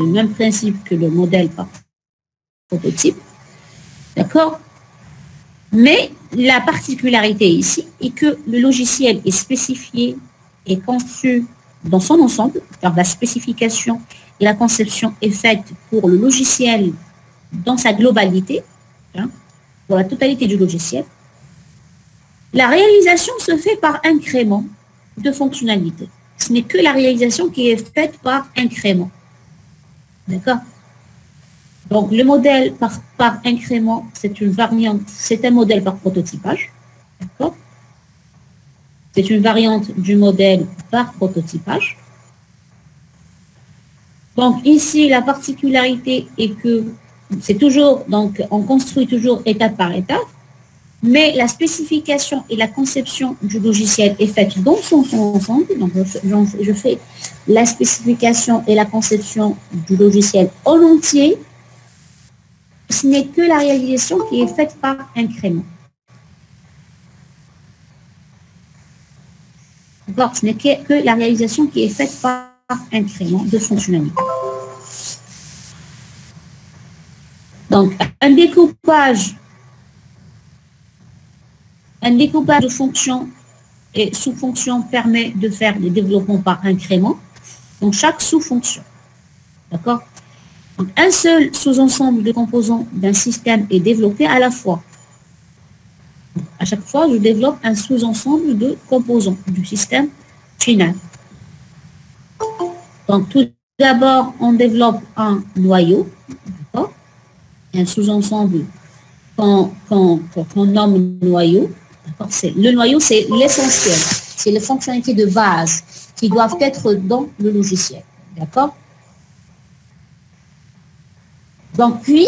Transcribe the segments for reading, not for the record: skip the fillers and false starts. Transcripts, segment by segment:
le même principe que le modèle par prototype. D'accord? Mais la particularité ici est que le logiciel est spécifié et conçu dans son ensemble, car la spécification et la conception est faite pour le logiciel dans sa globalité, hein, pour la totalité du logiciel. La réalisation se fait par incrément de fonctionnalité. Ce n'est que la réalisation qui est faite par incrément. D'accord? Donc, le modèle par incrément, c'est une variante, c'est un modèle par prototypage. D'accord? C'est une variante du modèle par prototypage. Donc, ici, la particularité est que c'est toujours, donc, on construit toujours étape par étape, mais la spécification et la conception du logiciel est faite dans son ensemble. Donc, je fais la spécification et la conception du logiciel en entier. Ce n'est que la réalisation qui est faite par incrément. D'accord? Ce n'est que la réalisation qui est faite par incrément de fonctionnalité. Donc, un découpage de fonctions et sous-fonctions permet de faire des développements par incrément. Donc, chaque sous-fonction. D'accord? Donc, un seul sous-ensemble de composants d'un système est développé à la fois. Donc, à chaque fois, je développe un sous-ensemble de composants du système final. Donc, tout d'abord, on développe un noyau, d'accord? Un sous-ensemble qu'on nomme noyau. Le noyau, c'est l'essentiel. C'est les fonctionnalités de base qui doivent être dans le logiciel. D'accord? Donc, puis,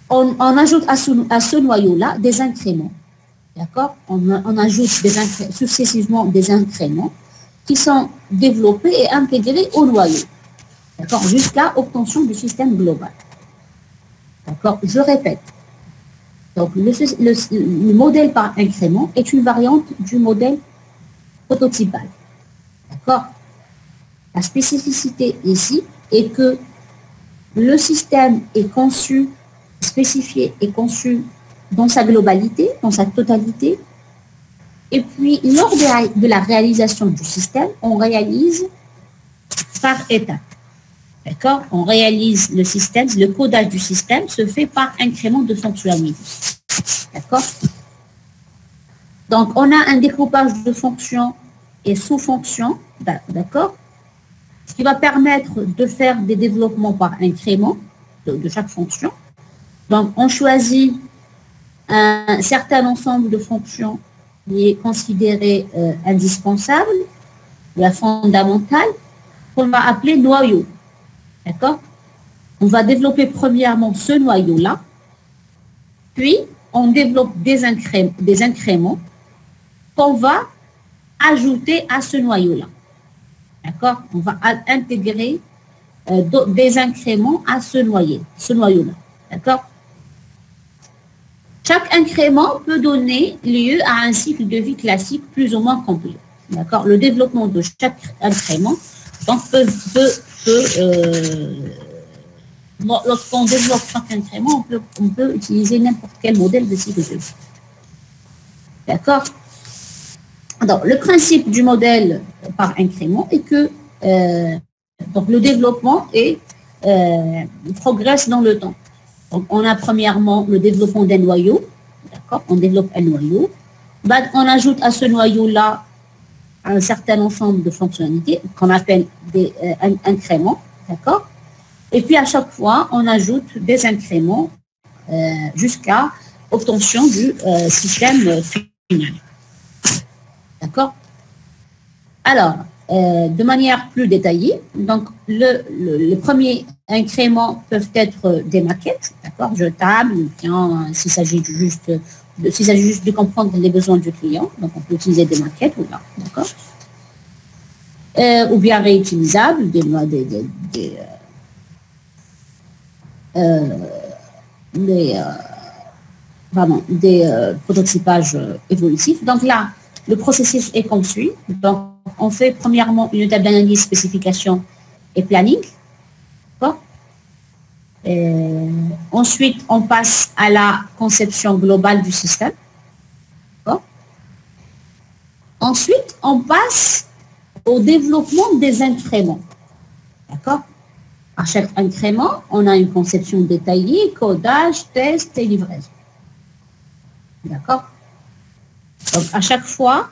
on ajoute à ce noyau-là des incréments. D'accord? On ajoute successivement des incréments qui sont développés et intégrés au noyau. D'accord? Jusqu'à obtention du système global. D'accord? Je répète. Donc, le modèle par incrément est une variante du modèle prototypal. D'accord? La spécificité ici est que le système est conçu, spécifié et conçu dans sa globalité, dans sa totalité. Et puis, lors de la réalisation du système, on réalise par étapes. D'accord? On réalise le système, le codage du système se fait par incrément de fonctionnalité. D'accord? Donc, on a un découpage de fonctions et sous-fonctions, d'accord? Ce qui va permettre de faire des développements par incrément de chaque fonction. Donc, on choisit un certain ensemble de fonctions qui est considéré indispensable, la fondamentale, qu'on va appeler noyau. D'accord? On va développer premièrement ce noyau-là, puis on développe des incréments qu'on va ajouter à ce noyau-là. D'accord? On va intégrer des incréments à ce noyau-là. D'accord? Chaque incrément peut donner lieu à un cycle de vie classique plus ou moins complet. D'accord? Le développement de chaque incrément donc, lorsqu'on développe chaque incrément, on peut utiliser n'importe quel modèle de cycle de vie. D'accord? Donc, le principe du modèle par incrément est que donc, le développement progresse dans le temps. Donc, on a premièrement le développement d'un noyau. D'accord? On développe un noyau. On ajoute à ce noyau-là un certain ensemble de fonctionnalités qu'on appelle des incréments. D'accord? Et puis, à chaque fois, on ajoute des incréments jusqu'à obtention du système final. D'accord? Alors, de manière plus détaillée, donc le premier incrément peuvent être des maquettes, d'accord, jetables, s'il s'agit juste de comprendre les besoins du client, donc on peut utiliser des maquettes, d'accord, ou bien réutilisables, des prototypages évolutifs. Donc là, le processus est conçu. Donc, on fait premièrement une étape d'analyse, spécification et planning. Ensuite, on passe à la conception globale du système. Ensuite, on passe au développement des incréments. D'accord? À chaque incrément, on a une conception détaillée, codage, test et livraison. D'accord? Donc, à chaque fois,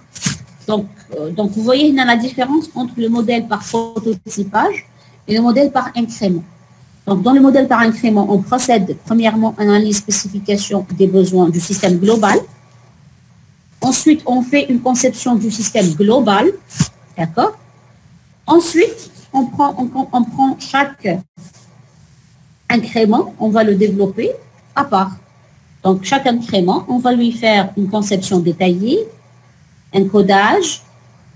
donc vous voyez la différence entre le modèle par prototypage et le modèle par incrément. Donc, dans le modèle par incrément, on procède premièrement à analyse spécification des besoins du système global. Ensuite, on fait une conception du système global. D'accord? Ensuite, on prend chaque incrément, on va le développer à part. Donc, chaque incrément, on va lui faire une conception détaillée, un codage,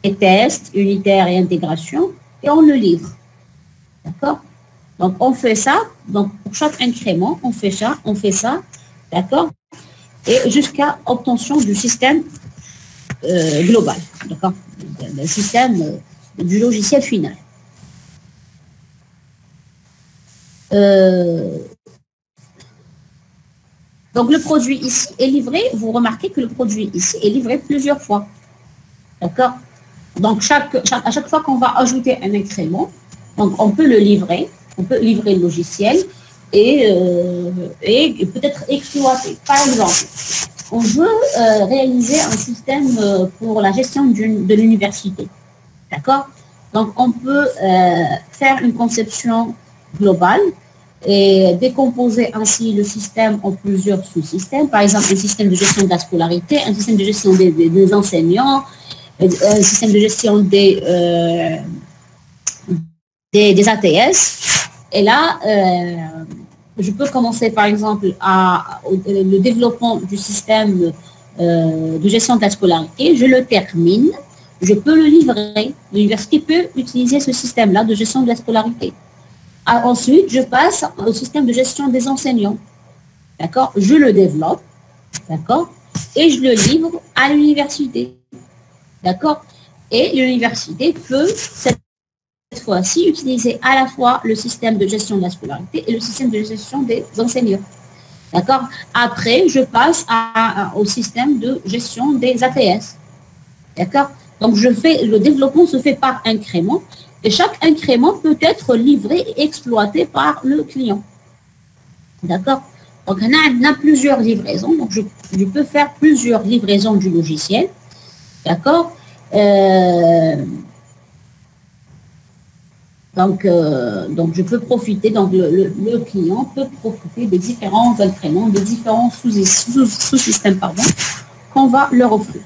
et tests unitaires et intégration, et on le livre. D'accord? Donc, on fait ça. Donc, pour chaque incrément, on fait ça, d'accord? Et jusqu'à obtention du système global, d'accord? Le système du logiciel final. Donc, le produit ici est livré. Vous remarquez que le produit ici est livré plusieurs fois. D'accord? Donc, à chaque fois qu'on va ajouter un incrément, donc on peut le livrer. On peut livrer le logiciel et peut-être exploiter. Par exemple, on veut réaliser un système pour la gestion de l'université. D'accord? Donc, on peut faire une conception globale et décomposer ainsi le système en plusieurs sous-systèmes. Par exemple, un système de gestion de la scolarité, un système de gestion des enseignants, un système de gestion des ATS. Et là, je peux commencer par exemple le développement du système de gestion de la scolarité. Je le termine, je peux le livrer. L'université peut utiliser ce système-là de gestion de la scolarité. Ensuite, je passe au système de gestion des enseignants. D'accord? Je le développe, d'accord? Et je le livre à l'université. D'accord? Et l'université peut, cette fois-ci, utiliser à la fois le système de gestion de la scolarité et le système de gestion des enseignants. D'accord? Après, je passe au système de gestion des ATS. D'accord? Donc, le développement se fait par incrément. Et chaque incrément peut être livré et exploité par le client. D'accord? Donc, on a plusieurs livraisons. Donc, je peux faire plusieurs livraisons du logiciel. D'accord? Donc, je peux profiter, donc le client peut profiter des différents incréments, des différents sous-systèmes qu'on va leur offrir.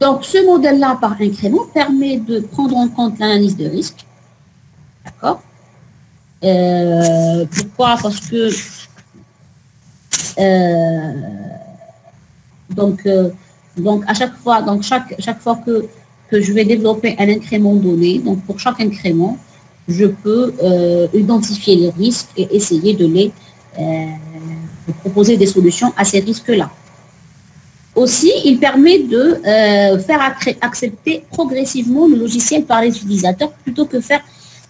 Donc, ce modèle-là par incrément permet de prendre en compte l'analyse de risque. D'accord? Pourquoi? Parce que donc à chaque fois, chaque fois que je vais développer un incrément donné, donc pour chaque incrément, je peux identifier les risques et essayer de proposer des solutions à ces risques-là. Aussi, il permet de faire accepter progressivement le logiciel par les utilisateurs plutôt que faire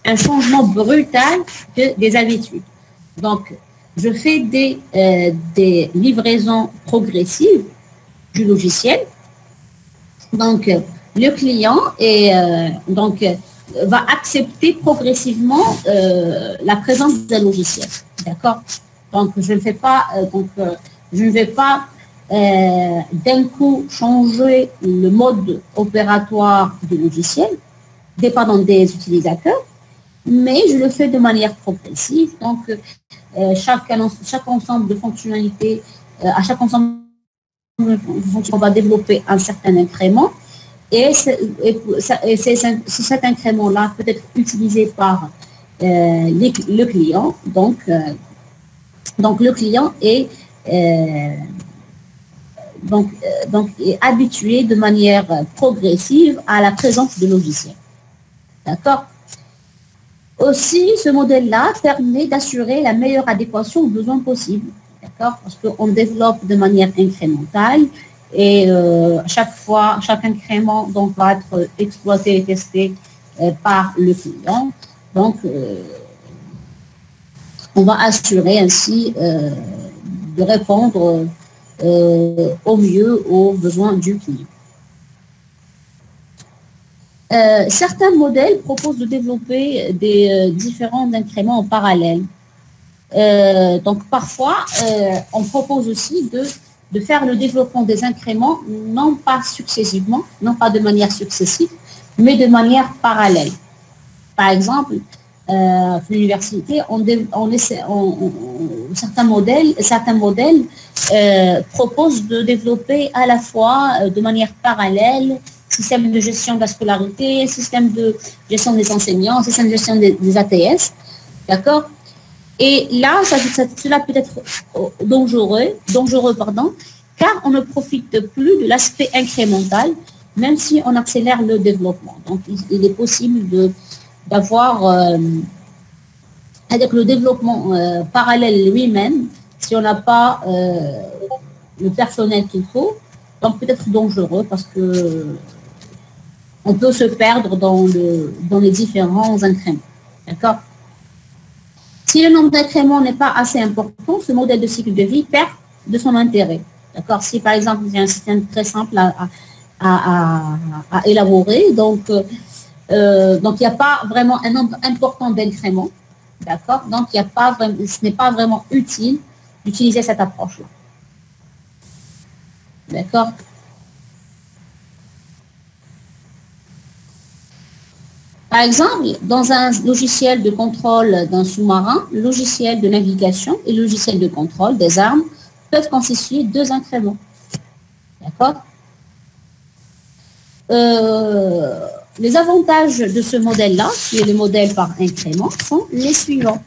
un changement brutal des habitudes. Donc, je fais des livraisons progressives du logiciel. Donc, le client va accepter progressivement la présence d'un logiciel. D'accord? Donc, je ne vais pas d'un coup changer le mode opératoire du logiciel, dépendant des utilisateurs, mais je le fais de manière progressive. Donc, chaque ensemble de fonctionnalités, à chaque ensemble de fonctionnalités, on va développer un certain incrément et cet incrément-là peut être utilisé par le client. Donc, le client est est habitué de manière progressive à la présence de logiciels. D'accord? Aussi, ce modèle-là permet d'assurer la meilleure adéquation aux besoins possibles. D'accord? Parce qu'on développe de manière incrémentale et chaque incrément va être exploité et testé par le client. Donc, on va assurer ainsi de répondre au mieux aux besoins du client. Certains modèles proposent de développer des différents incréments en parallèle. Donc, parfois, on propose aussi de faire le développement des incréments, non pas successivement, non pas de manière successive, mais de manière parallèle. Par exemple, à l'université, certains modèles proposent de développer à la fois de manière parallèle système de gestion de la scolarité, système de gestion des enseignants, système de gestion des ATS, d'accord? Et là, cela peut être dangereux, car on ne profite plus de l'aspect incrémental, même si on accélère le développement. Donc, il est possible d'avoir, avec le développement parallèle lui-même, si on n'a pas le personnel qu'il faut, donc peut-être dangereux parce que on peut se perdre dans les différents incréments. D'accord? Si le nombre d'incréments n'est pas assez important, ce modèle de cycle de vie perd de son intérêt. D'accord? Si par exemple, il y a un système très simple à élaborer, donc il n'y a pas vraiment un nombre important d'incréments. D'accord? Donc, ce n'est pas vraiment utile d'utiliser cette approche-là. D'accord? Par exemple, dans un logiciel de contrôle d'un sous-marin, le logiciel de navigation et le logiciel de contrôle des armes peuvent constituer 2 incréments. D'accord? Les avantages de ce modèle-là, qui est le modèle par incrément, sont les suivants.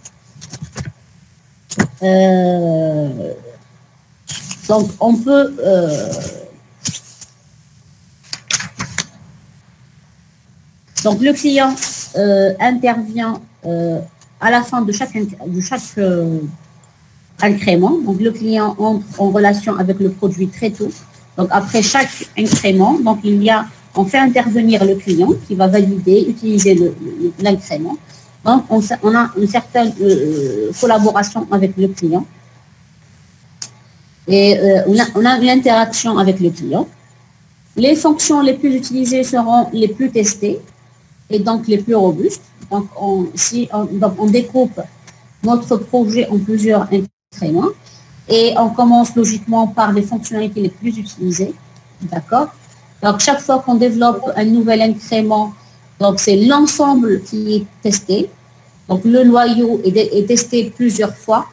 Donc, on peut... donc, le client intervient à la fin de chaque incrément. Donc, le client entre en relation avec le produit très tôt. Donc, après chaque incrément, donc on fait intervenir le client qui va valider, utiliser l'incrément. Donc, on a une certaine collaboration avec le client. Et on a une interaction avec le client. Les fonctions les plus utilisées seront les plus testées et donc les plus robustes. Donc, on découpe notre projet en plusieurs incréments et on commence logiquement par les fonctionnalités les plus utilisées. D'accord? Donc, chaque fois qu'on développe un nouvel incrément, donc c'est l'ensemble qui est testé. Donc, le noyau est testé plusieurs fois.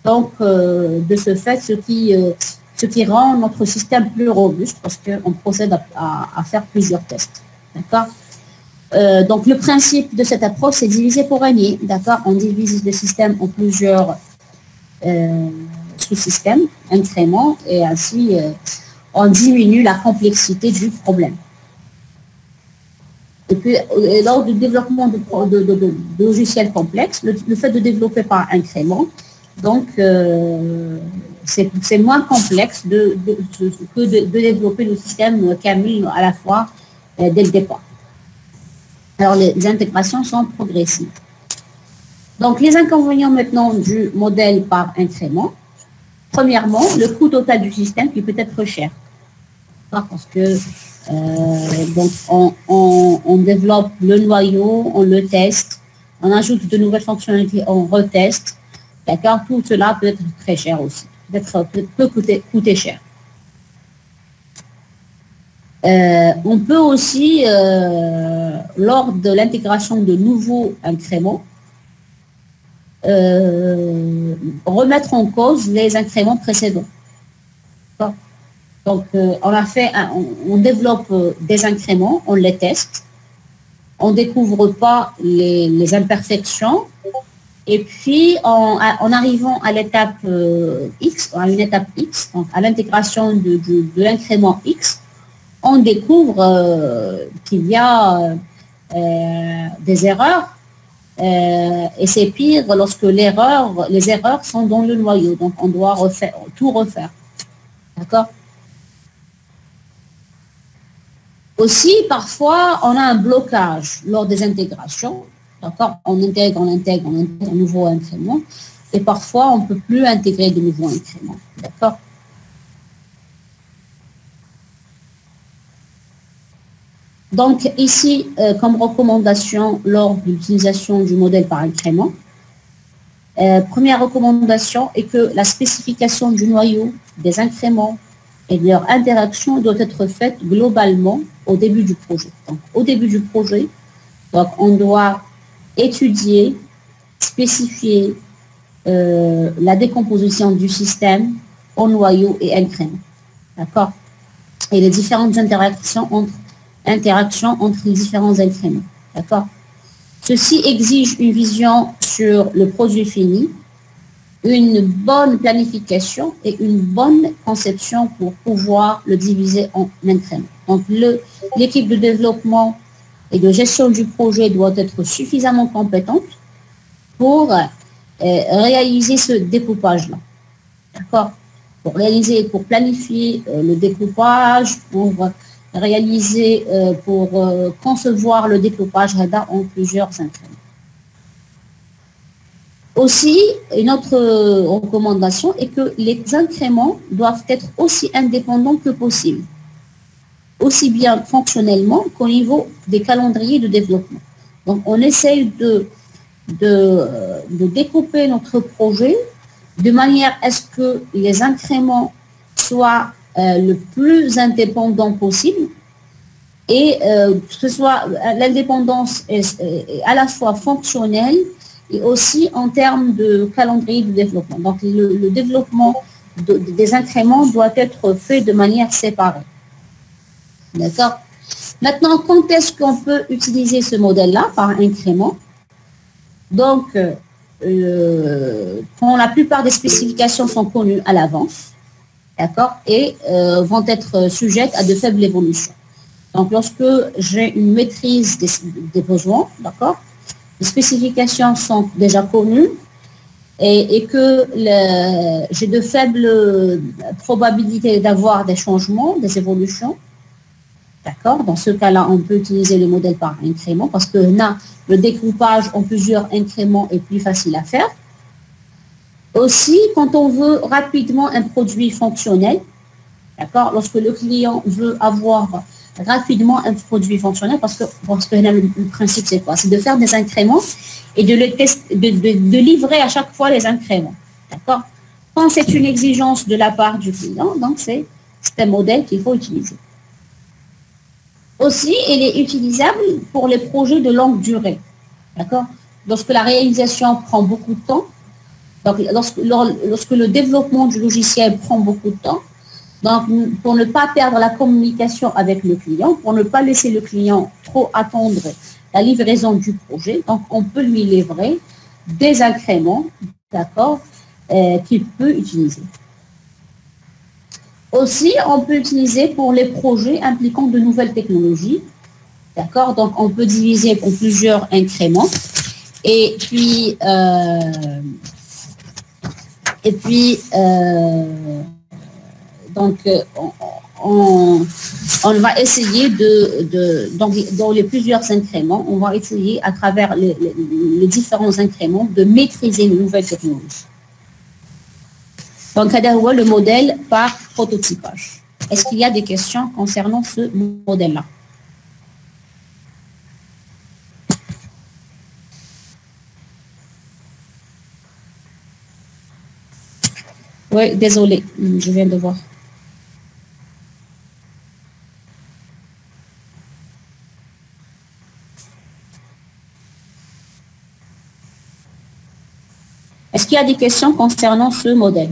Donc, de ce fait, ce qui rend notre système plus robuste parce qu'on procède à faire plusieurs tests. D'accord? Donc, le principe de cette approche, c'est diviser pour régner. D'accord? On divise le système en plusieurs sous-systèmes, incréments, et ainsi, on diminue la complexité du problème. Et puis, lors du développement de logiciels complexes, le fait de développer par incrément, donc, c'est moins complexe que de développer le système Camille à la fois dès le départ. Alors, les intégrations sont progressives. Donc, les inconvénients maintenant du modèle par incrément. Premièrement, le coût total du système qui peut être cher. Parce que donc on développe le noyau, on le teste, on ajoute de nouvelles fonctionnalités, on reteste. D'accord? Tout cela peut être très cher aussi. Peut coûter cher. On peut aussi, lors de l'intégration de nouveaux incréments, remettre en cause les incréments précédents. Donc, on développe des incréments, on les teste, on ne découvre pas les imperfections, et puis en arrivant à l'étape X, à une étape X, donc à l'intégration de l'incrément X, on découvre qu'il y a des erreurs, et c'est pire lorsque les erreurs sont dans le noyau, donc on doit tout refaire. D'accord? Aussi, parfois, on a un blocage lors des intégrations D'accord? On intègre un nouveau incrément. Et parfois, on ne peut plus intégrer de nouveaux incréments. D'accord? Donc, ici, comme recommandation lors de l'utilisation du modèle par incrément, première recommandation est que la spécification du noyau, des incréments et de leur interaction doit être faite globalement au début du projet. Donc, au début du projet, donc, on doit étudier, spécifier la décomposition du système en noyaux et incréments. D'accord? Et les différentes interactions entre les différents incréments. D'accord? Ceci exige une vision sur le produit fini, une bonne planification et une bonne conception pour pouvoir le diviser en incréments. Donc, l'équipe de développement et de gestion du projet doit être suffisamment compétente pour réaliser ce découpage-là. D'accord? Pour planifier le découpage, pour réaliser, pour concevoir le découpage radar en plusieurs incréments. Aussi, une autre recommandation est que les incréments doivent être aussi indépendants que possible, aussi bien fonctionnellement qu'au niveau des calendriers de développement. Donc, on essaye de découper notre projet de manière à ce que les incréments soient le plus indépendants possible et que ce soit l'indépendance est à la fois fonctionnelle et aussi en termes de calendrier de développement. Donc, le développement des incréments doit être fait de manière séparée. D'accord? Maintenant, quand est-ce qu'on peut utiliser ce modèle-là par incrément? Donc, quand la plupart des spécifications sont connues à l'avance, d'accord, et vont être sujettes à de faibles évolutions. Donc, lorsque j'ai une maîtrise des besoins, d'accord, les spécifications sont déjà connues et que j'ai de faibles probabilités d'avoir des changements, des évolutions, d'accord. Dans ce cas-là, on peut utiliser le modèle par incrément parce que là, le découpage en plusieurs incréments est plus facile à faire. Aussi, quand on veut rapidement un produit fonctionnel, d'accord, lorsque le client veut avoir rapidement un produit fonctionnel, parce que là, le principe, c'est quoi? C'est de faire des incréments et de livrer à chaque fois les incréments. D'accord? Quand c'est une exigence de la part du client, donc c'est un modèle qu'il faut utiliser. Aussi, il est utilisable pour les projets de longue durée. D'accord? Lorsque la réalisation prend beaucoup de temps, donc lorsque le développement du logiciel prend beaucoup de temps, donc pour ne pas perdre la communication avec le client, pour ne pas laisser le client trop attendre la livraison du projet, donc on peut lui livrer des incréments, d'accord, qu'il peut utiliser. Aussi, on peut utiliser pour les projets impliquant de nouvelles technologies. D'accord? Donc, on peut diviser en plusieurs incréments. Et puis donc, on va essayer dans les plusieurs incréments, on va essayer à travers les différents incréments de maîtriser les nouvelles technologies. Donc, le modèle par prototypage. Est-ce qu'il y a des questions concernant ce modèle-là? Oui, désolé, je viens de voir. Est-ce qu'il y a des questions concernant ce modèle?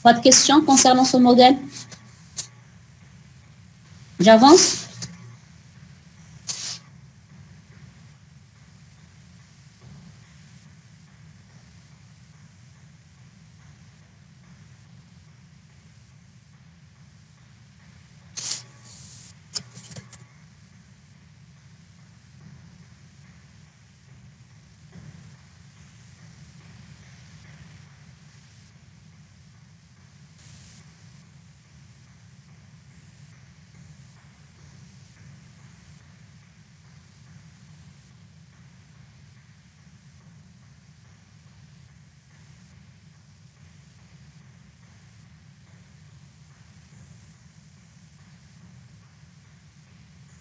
Pas de questions concernant ce modèle? J'avance?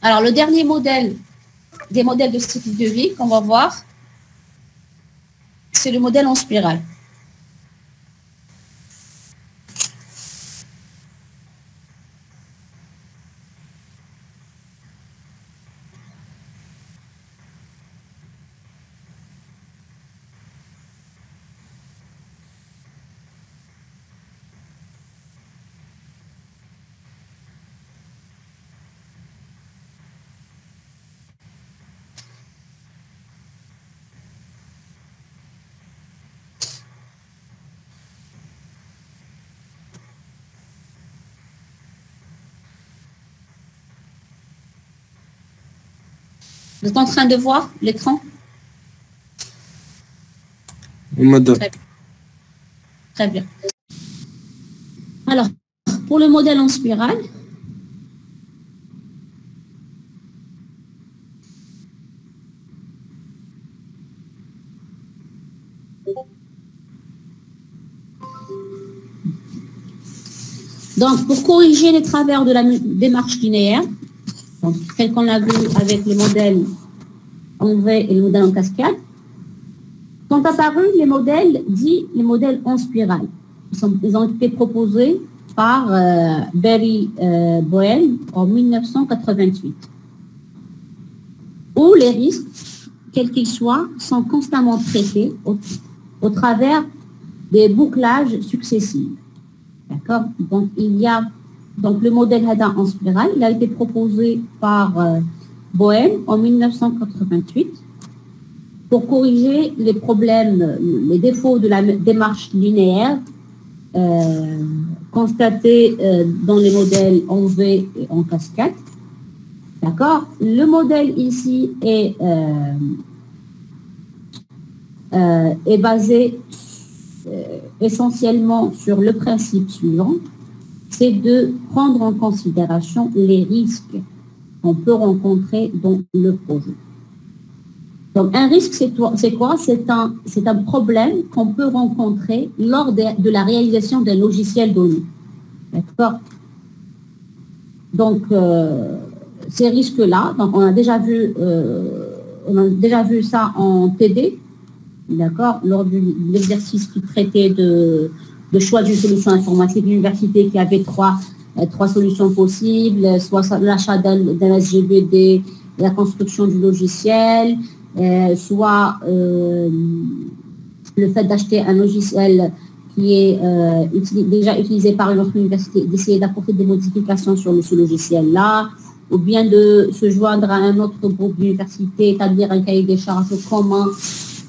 Alors, le dernier modèle des modèles de cycle de vie qu'on va voir, c'est le modèle en spirale. Vous êtes en train de voir l'écran? Madame. Très bien. Alors, pour le modèle en spirale, donc, pour corriger les travers de la démarche linéaire, donc, tel qu'on l'a vu avec le modèle en V et le modèle en cascade, sont apparus les modèles dits les modèles en spirale. Ils ont été proposés par Barry Boehm en 1988, où les risques, quels qu'ils soient, sont constamment traités au travers des bouclages successifs. D'accord? Donc, il y a le modèle HADA en spirale, il a été proposé par Boehm en 1988 pour corriger les problèmes, les défauts de la démarche linéaire constatés dans les modèles en V et en cascade. D'accord? Le modèle ici est basé essentiellement sur le principe suivant, c'est de prendre en considération les risques qu'on peut rencontrer dans le projet. Donc, un risque, c'est quoi? C'est un problème qu'on peut rencontrer lors de la réalisation d'un logiciel donné. D'accord? Donc, ces risques-là, on a déjà vu ça en TD, d'accord, lors de l'exercice qui traitait de choix d'une solution informatique, l'université qui avait trois solutions possibles, soit l'achat d'un SGBD, la construction du logiciel, soit le fait d'acheter un logiciel qui est déjà utilisé par une autre université, d'essayer d'apporter des modifications sur ce logiciel-là, ou bien de se joindre à un autre groupe d'université, établir un cahier des charges commun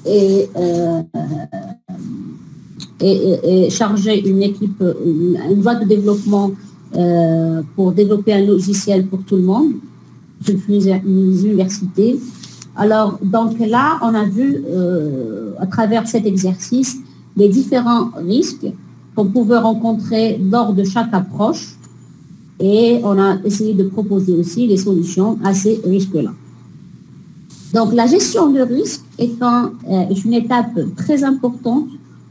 et charger une équipe, une voie de développement pour développer un logiciel pour tout le monde, toutes les universités. Alors, donc là, on a vu à travers cet exercice les différents risques qu'on pouvait rencontrer lors de chaque approche et on a essayé de proposer aussi des solutions à ces risques-là. Donc, la gestion de risque est une étape très importante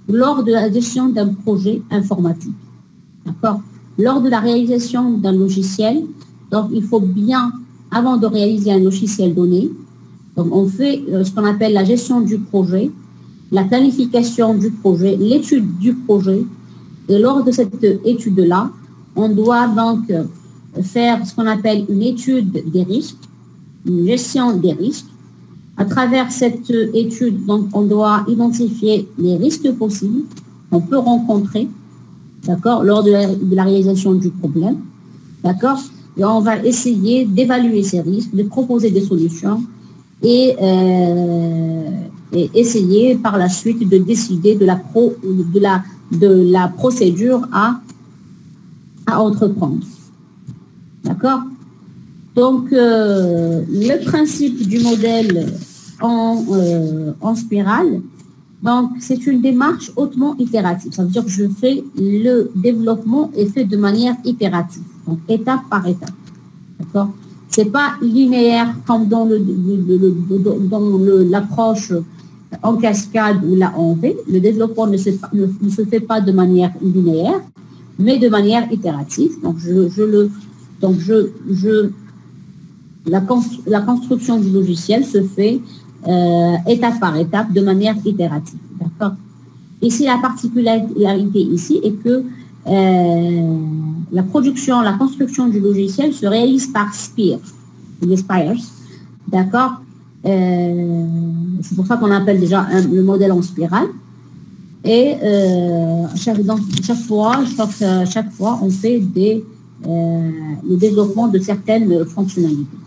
lors de la gestion d'un projet informatique. D'accord? Lors de la réalisation d'un logiciel, donc il faut bien, avant de réaliser un logiciel donné, donc on fait ce qu'on appelle la gestion du projet, la planification du projet, l'étude du projet, et lors de cette étude-là, on doit donc faire ce qu'on appelle une étude des risques, une gestion des risques. À travers cette étude, donc, on doit identifier les risques possibles qu'on peut rencontrer d'accord, lors de la réalisation du problème, d'accord, et on va essayer d'évaluer ces risques, de proposer des solutions et essayer par la suite de décider de la procédure à entreprendre. D'accord? Donc, le principe du modèle en spirale, donc c'est une démarche hautement itérative. Ça veut dire que le développement est fait de manière itérative, donc étape par étape. D'accord? C'est pas linéaire comme dans l'approche en cascade ou là en V. Le développement ne se fait pas de manière linéaire, mais de manière itérative. Donc, la construction du logiciel se fait étape par étape de manière itérative. D'accord? Ici, la particularité ici est que la construction du logiciel se réalise par spires, les spires. D'accord? C'est pour ça qu'on appelle déjà le modèle en spirale. Et chaque fois, on fait le développement de certaines fonctionnalités.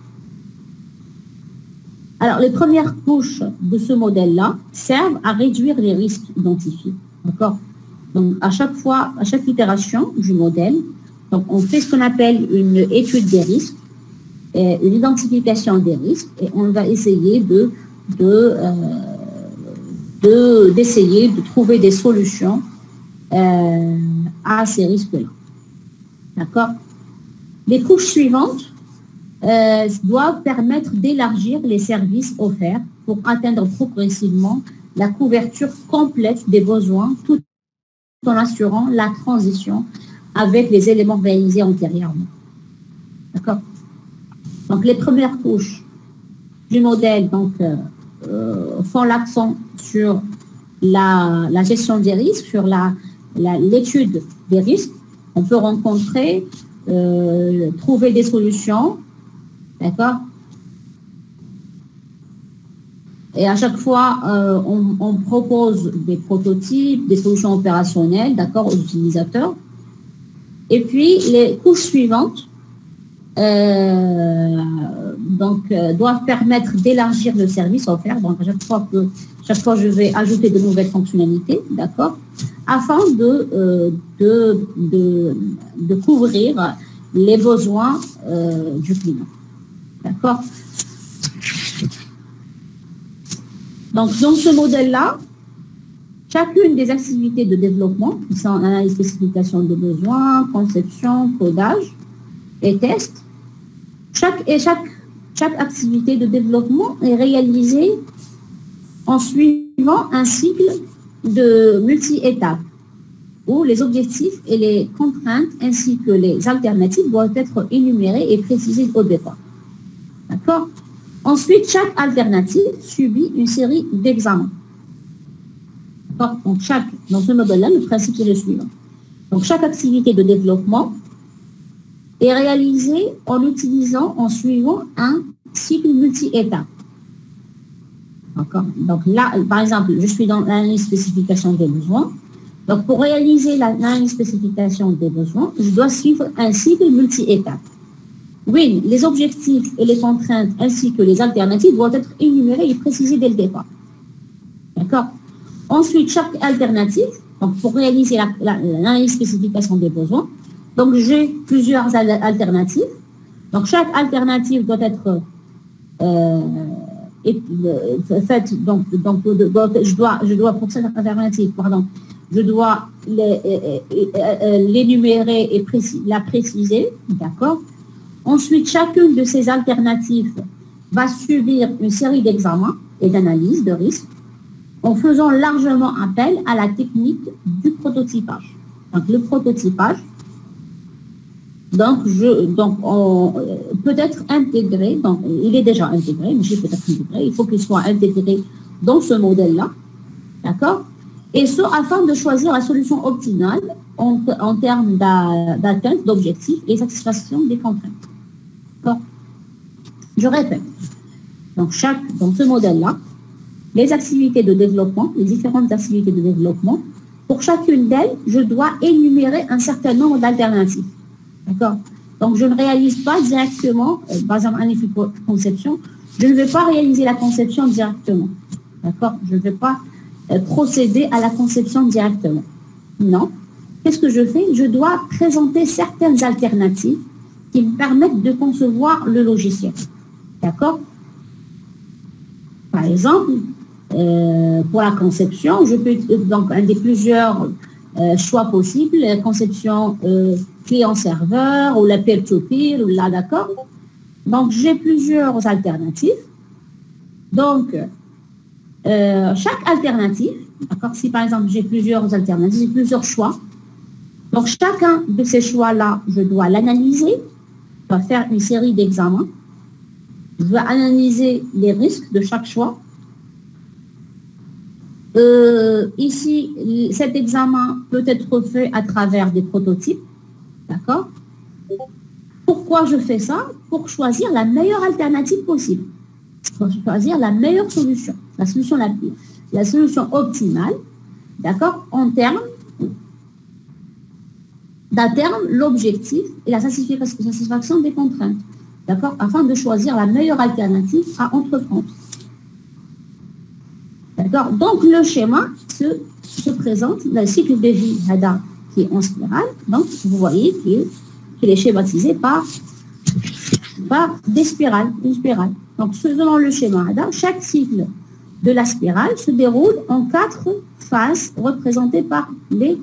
Alors, les premières couches de ce modèle-là servent à réduire les risques identifiés. D'accord? Donc, à chaque itération du modèle, donc on fait ce qu'on appelle une étude des risques, une identification des risques, et on va essayer d'essayer de trouver des solutions à ces risques-là. D'accord? Les couches suivantes doivent permettre d'élargir les services offerts pour atteindre progressivement la couverture complète des besoins tout en assurant la transition avec les éléments réalisés antérieurement. D'accord? Donc, les premières couches du modèle font l'accent sur la gestion des risques, sur l'étude des risques. On peut rencontrer, trouver des solutions, d'accord? Et à chaque fois, on propose des prototypes, des solutions opérationnelles, d'accord, aux utilisateurs. Et puis, les couches suivantes doivent permettre d'élargir le service offert. Donc, à chaque fois, je vais ajouter de nouvelles fonctionnalités, d'accord, afin de couvrir les besoins du client. D'accord? Donc, dans ce modèle-là, chacune des activités de développement, qui sont analyse, spécification des besoins, conception, codage et test, chaque activité de développement est réalisée en suivant un cycle de multi-étapes où les objectifs et les contraintes ainsi que les alternatives doivent être énumérées et précisées au départ. D'accord? Ensuite, chaque alternative subit une série d'examens. Donc, dans ce modèle-là, le principe est le suivant. Donc, chaque activité de développement est réalisée en suivant un cycle multi-étapes. D'accord? Donc là, par exemple, je suis dans l'analyse spécification des besoins. Donc, pour réaliser l'analyse spécification des besoins, je dois suivre un cycle multi-étapes. Oui, les objectifs et les contraintes ainsi que les alternatives doivent être énumérés et précisés dès le départ. D'accord? Ensuite, chaque alternative, donc pour réaliser l'analyse spécification des besoins, donc j'ai plusieurs alternatives. Donc chaque alternative doit être faite, je dois pour cette alternative, je dois l'énumérer et la préciser, d'accord? Ensuite, chacune de ces alternatives va subir une série d'examens et d'analyses de risques en faisant largement appel à la technique du prototypage. Donc, le prototypage, on peut être intégré, donc il est déjà intégré, mais il peut être intégré, il faut qu'il soit intégré dans ce modèle-là, d'accord? Et ce, afin de choisir la solution optimale en termes d'atteinte d'objectifs et satisfaction des contraintes. D'accord? Je répète. Donc, dans ce modèle-là, les activités de développement, les différentes activités de développement Pour chacune d'elles, je dois énumérer un certain nombre d'alternatives. D'accord? Donc, je ne réalise pas directement, par exemple, un effet de conception, je ne vais pas réaliser la conception directement. D'accord? Je ne vais pas procéder à la conception directement. Non. Qu'est-ce que je fais? Je dois présenter certaines alternatives qui me permettent de concevoir le logiciel. D'accord? Par exemple, pour la conception, je peux, donc, un des plusieurs choix possibles, la conception client-serveur ou la peer-to-peer, ou là, d'accord? Donc, j'ai plusieurs alternatives. Donc, chaque alternative, d'accord, si par exemple j'ai plusieurs alternatives, j'ai plusieurs choix, donc chacun de ces choix-là, je dois l'analyser, je dois faire une série d'examens, je dois analyser les risques de chaque choix. Ici, cet examen peut être fait à travers des prototypes, d'accord? Pourquoi je fais ça? Pour choisir la meilleure alternative possible. Pour choisir la meilleure solution, la solution optimale, d'accord, en termes d'atteindre l'objectif et la satisfaction des contraintes, d'accord, afin de choisir la meilleure alternative à entreprendre. D'accord. Donc, le schéma se présente, le cycle de vie HADA qui est en spirale. Donc, vous voyez qu'il est schématisé par des spirales, une spirale. Donc, selon le schéma HADA, chaque cycle de la spirale se déroule en 4 phases représentées par les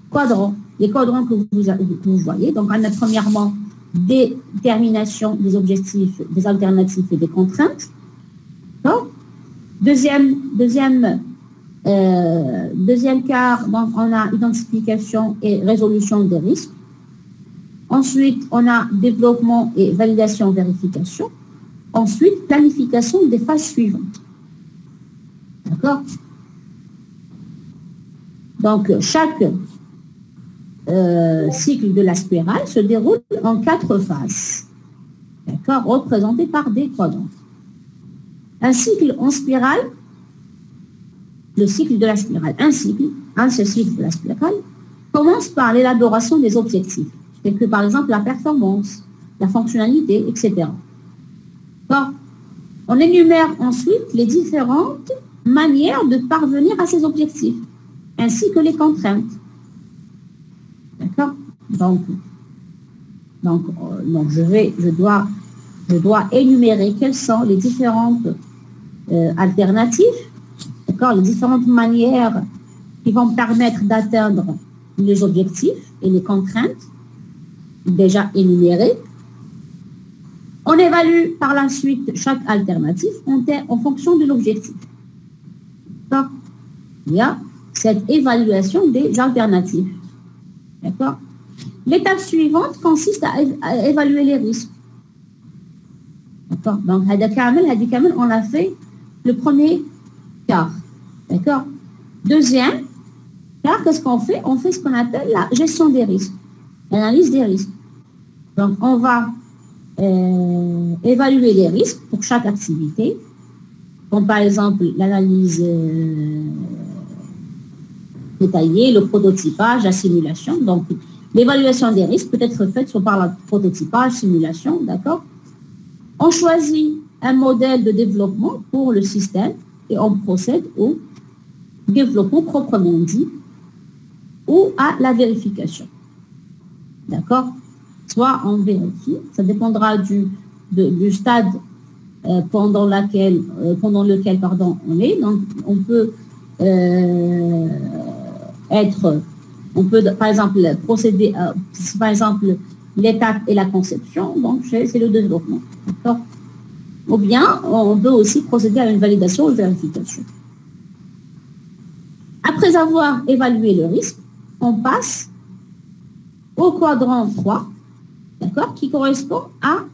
quadrants. Les quadrants que vous voyez. Donc, on a premièrement détermination des objectifs, des alternatives et des contraintes. Donc, deuxième quart, donc on a identification et résolution des risques. Ensuite, on a développement et validation, vérification. Ensuite, planification des phases suivantes. D'accord? Donc, chaque cycle de la spirale se déroule en 4 phases. D'accord? Représentées par des quadrants. Un cycle en spirale, le cycle de la spirale, un cycle de la spirale commence par l'élaboration des objectifs, tels que par exemple la performance, la fonctionnalité, etc. Bon, on énumère ensuite les différentes manières de parvenir à ces objectifs, ainsi que les contraintes. D'accord? Donc je dois énumérer quelles sont les différentes alternatives, d'accord, les différentes manières qui vont permettre d'atteindre les objectifs et les contraintes déjà énumérées. On évalue par la suite chaque alternative en fonction de l'objectif. D'accord? Il y a cette évaluation des alternatives. D'accord? L'étape suivante consiste à évaluer les risques. D'accord? Donc, on a fait le premier quart. D'accord? Deuxième quart, qu'est-ce qu'on fait? On fait ce qu'on appelle la gestion des risques, l'analyse des risques. Donc, on va évaluer les risques pour chaque activité, comme par exemple l'analyse détaillée, le prototypage, la simulation. Donc, l'évaluation des risques peut être faite soit par le prototypage, simulation, d'accord? On choisit un modèle de développement pour le système et on procède au développement proprement dit ou à la vérification. D'accord? Soit on vérifie, ça dépendra du stade pendant lequel on est. Donc, on peut par exemple procéder, si par exemple l'étape est la conception, donc c'est le développement. D'accord? Ou bien, on peut aussi procéder à une validation ou vérification. Après avoir évalué le risque, on passe au quadrant 3, d'accord, qui correspond à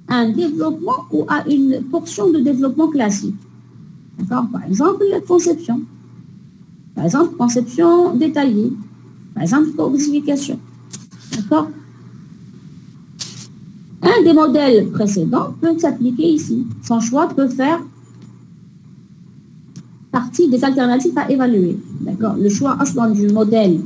un développement ou à une portion de développement classique. D'accord? Par exemple, la conception. Par exemple, conception détaillée. Par exemple, codification. D'accord? Un des modèles précédents peut s'appliquer ici. Son choix peut faire partie des alternatives à évaluer. d'accord, le choix aslan du modèle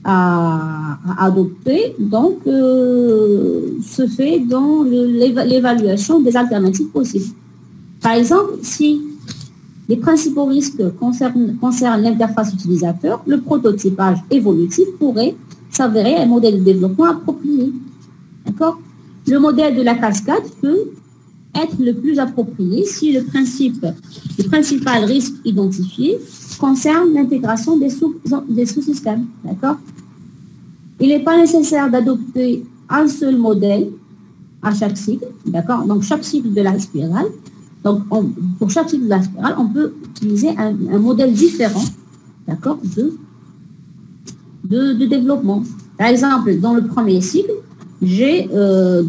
à adopter, donc, se fait dans l'évaluation des alternatives possibles. Par exemple, si les principaux risques concernent l'interface utilisateur, le prototypage évolutif pourrait s'avérer un modèle de développement approprié. D'accord? Le modèle de la cascade peut être le plus approprié si le principal risque identifié concerne l'intégration des sous-systèmes. D'accord? Il n'est pas nécessaire d'adopter un seul modèle à chaque cycle. D'accord? Donc, chaque cycle de la spirale. Donc, pour chaque cycle de la spirale, on peut utiliser un modèle différent, d'accord, de développement. Par exemple, dans le premier cycle, j'ai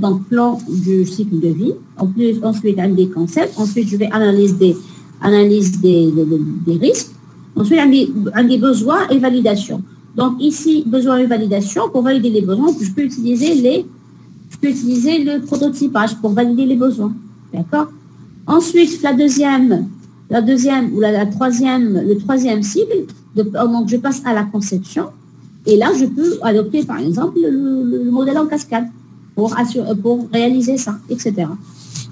donc plan du cycle de vie. Ensuite, un des concepts. Ensuite, je vais analyser des risques. Ensuite, un des besoins et validation. Donc, ici, besoin et validation. Pour valider les besoins, je peux utiliser le prototypage pour valider les besoins. D'accord? Ensuite, le troisième cycle, donc je passe à la conception. Et là, je peux adopter, par exemple, le modèle en cascade pour réaliser ça, etc.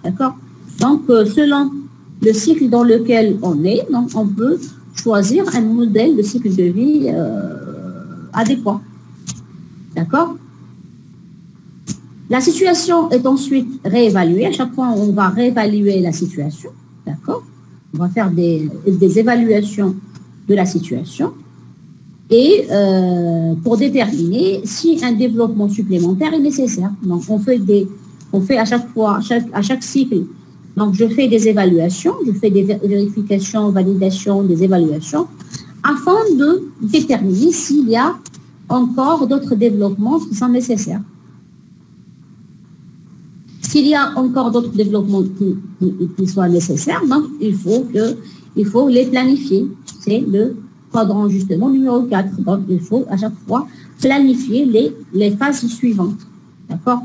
D'accord? Donc, selon le cycle dans lequel on est, donc on peut choisir un modèle de cycle de vie adéquat. D'accord? La situation est ensuite réévaluée. À chaque fois, on va réévaluer la situation. D'accord? On va faire des évaluations de la situation. Et pour déterminer si un développement supplémentaire est nécessaire. Donc, on fait à chaque fois, à chaque cycle, donc je fais des évaluations, je fais des vérifications, validations, des évaluations, afin de déterminer s'il y a encore d'autres développements qui sont nécessaires. S'il y a encore d'autres développements qui soient nécessaires, donc il faut les planifier. C'est le quadrant justement numéro 4. Donc il faut à chaque fois planifier les phases suivantes. D'accord?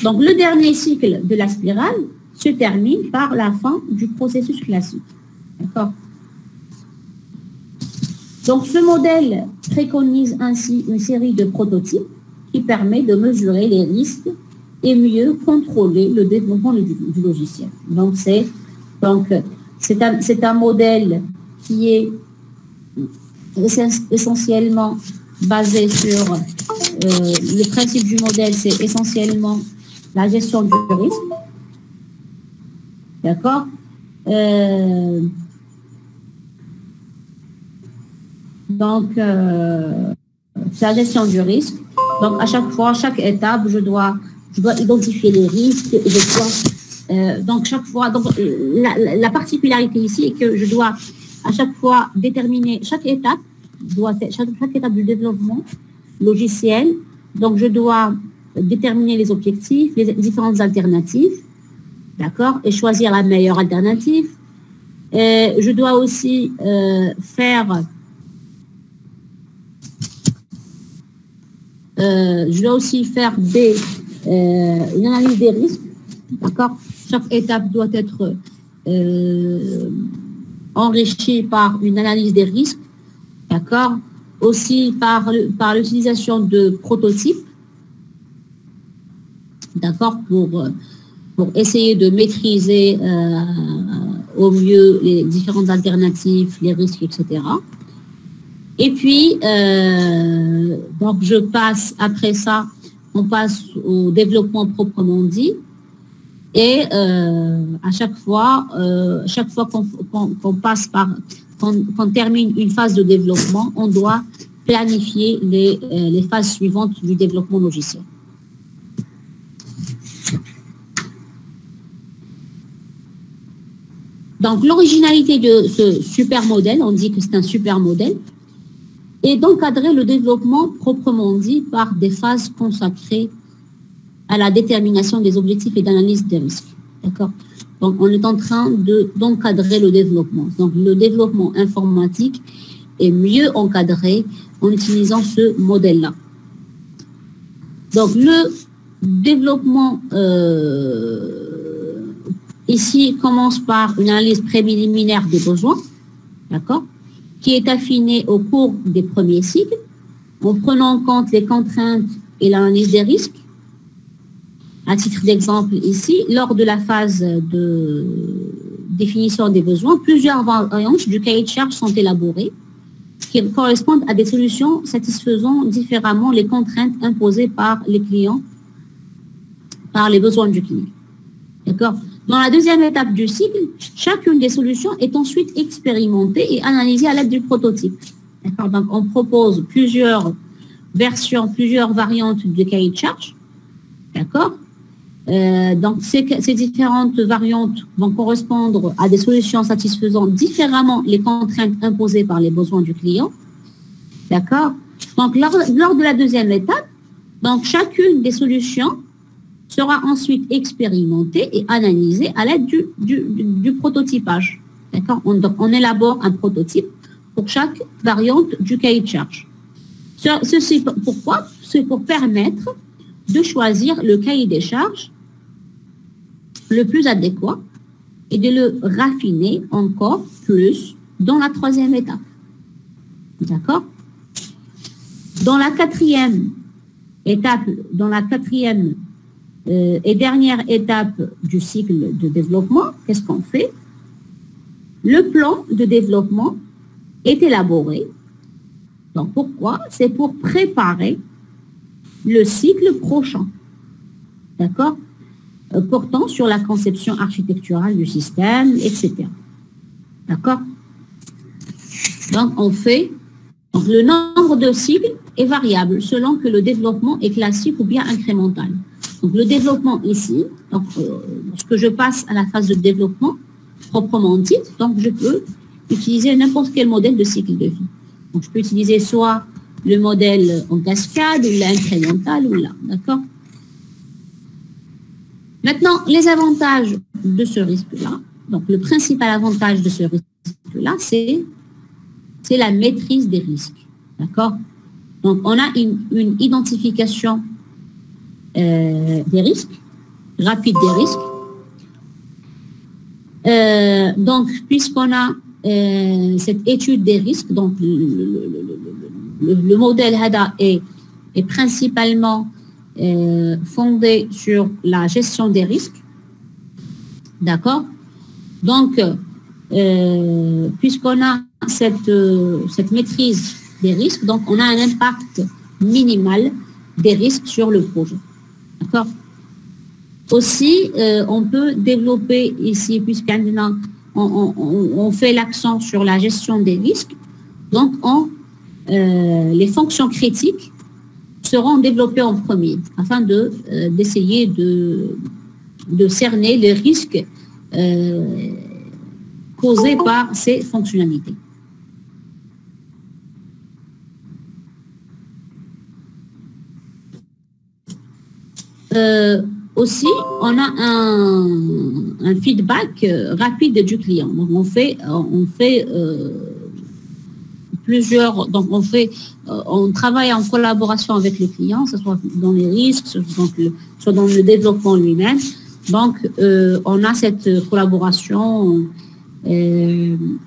Donc le dernier cycle de la spirale se termine par la fin du processus classique. D'accord? Donc, ce modèle préconise ainsi une série de prototypes qui permet de mesurer les risques et mieux contrôler le développement du logiciel. Donc, c'est un modèle qui est essentiellement basé sur le principe du modèle, c'est essentiellement la gestion du risque. D'accord? Donc, c'est la gestion du risque. Donc, à chaque fois, chaque étape, je dois identifier les risques. Donc, chaque fois, la particularité ici est que je dois à chaque fois déterminer chaque étape du développement logiciel. Donc, je dois déterminer les objectifs, les différentes alternatives, d'accord, et choisir la meilleure alternative. Je dois aussi faire une analyse des risques. D'accord? Chaque étape doit être enrichie par une analyse des risques. D'accord? Aussi par l'utilisation de prototypes. D'accord? Pour essayer de maîtriser au mieux les différentes alternatives, les risques, etc. Et puis, donc après ça, on passe au développement proprement dit. Et à chaque fois qu'on termine une phase de développement, on doit planifier les phases suivantes du développement logiciel. Donc, l'originalité de ce super modèle, on dit que c'est un super modèle, et d'encadrer le développement proprement dit par des phases consacrées à la détermination des objectifs et d'analyse des risques. D'accord? Donc, on est en train d'encadrer le développement. Donc, le développement informatique est mieux encadré en utilisant ce modèle-là. Donc, le développement ici commence par une analyse préliminaire des besoins, d'accord, qui est affinée au cours des premiers cycles, en prenant en compte les contraintes et l'analyse des risques. À titre d'exemple ici, lors de la phase de définition des besoins, plusieurs variantes du cahier de charges sont élaborées qui correspondent à des solutions satisfaisant différemment les contraintes imposées par les clients, par les besoins du client. D'accord ? Dans la deuxième étape du cycle, chacune des solutions est ensuite expérimentée et analysée à l'aide du prototype. D'accord ? Donc, on propose plusieurs versions, plusieurs variantes du cahier de charges. D'accord ? Donc, ces différentes variantes vont correspondre à des solutions satisfaisant différemment les contraintes imposées par les besoins du client. D'accord? Donc, lors de la deuxième étape, donc, chacune des solutions sera ensuite expérimentée et analysée à l'aide du prototypage. D'accord? Donc, on élabore un prototype pour chaque variante du cahier de charge. Ceci, pourquoi? C'est pour permettre de choisir le cahier des charges le plus adéquat et de le raffiner encore plus dans la troisième étape. D'accord? Dans la quatrième étape, et dernière étape du cycle de développement, qu'est-ce qu'on fait? Le plan de développement est élaboré. Donc, pourquoi? C'est pour préparer le cycle prochain, d'accord, portant sur la conception architecturale du système, etc. D'accord? Donc, donc, le nombre de cycles est variable selon que le développement est classique ou bien incrémental. Donc, le développement ici, donc, lorsque je passe à la phase de développement proprement dite, donc je peux utiliser n'importe quel modèle de cycle de vie. Donc, je peux utiliser soit le modèle en cascade, ou l'incrémental, ou là, d'accord? Maintenant, les avantages de ce risque-là, donc le principal avantage de ce risque-là, c'est la maîtrise des risques, d'accord? Donc, on a une identification des risques, rapide des risques. Donc, puisqu'on a cette étude des risques, donc le modèle HADA est principalement fondé sur la gestion des risques. D'accord? Donc, puisqu'on a cette maîtrise des risques, donc on a un impact minimal des risques sur le projet. D'accord? Aussi, on peut développer ici, puisqu'on fait l'accent sur la gestion des risques, donc les fonctions critiques seront développées en premier afin d'essayer de cerner les risques causés par ces fonctionnalités. Aussi, on a un feedback rapide du client. Donc, on travaille en collaboration avec le client, que ce soit dans les risques, soit dans le développement lui-même. Donc, on a cette collaboration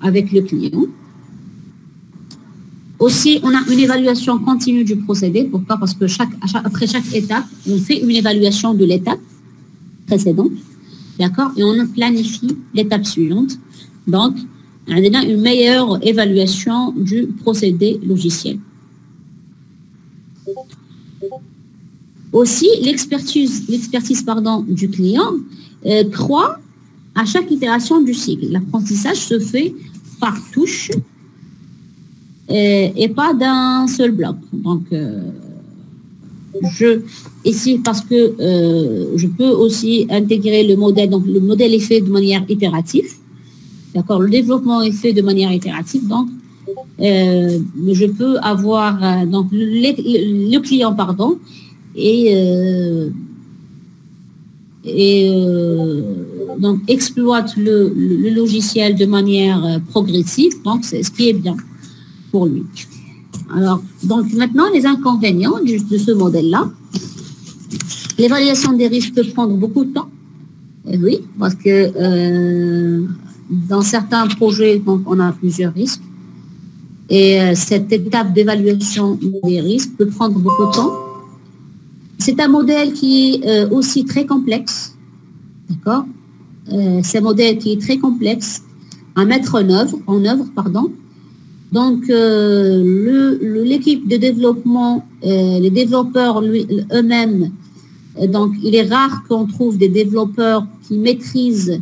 avec le client. Aussi, on a une évaluation continue du procédé. Pourquoi? Parce que après chaque étape, on fait une évaluation de l'étape précédente. D'accord? Et on planifie l'étape suivante. Donc, on a une meilleure évaluation du procédé logiciel. Aussi, l'expertise du client croît à chaque itération du cycle. L'apprentissage se fait par touche et pas d'un seul bloc. Donc, ici, parce que je peux aussi intégrer le modèle. Donc, le modèle est fait de manière itérative. D'accord, le développement est fait de manière itérative. Donc, je peux avoir donc le client, donc exploite le logiciel de manière progressive. Donc, c'est ce qui est bien pour lui. Alors, donc maintenant, les inconvénients de ce modèle-là. L'évaluation des risques peut prendre beaucoup de temps. Oui, parce que dans certains projets, donc, on a plusieurs risques. Et cette étape d'évaluation des risques peut prendre beaucoup de temps. C'est un modèle qui est aussi très complexe. D'accord. C'est un modèle qui est très complexe à mettre en œuvre, pardon. Donc, l'équipe de développement, les développeurs eux-mêmes, donc il est rare qu'on trouve des développeurs qui maîtrisent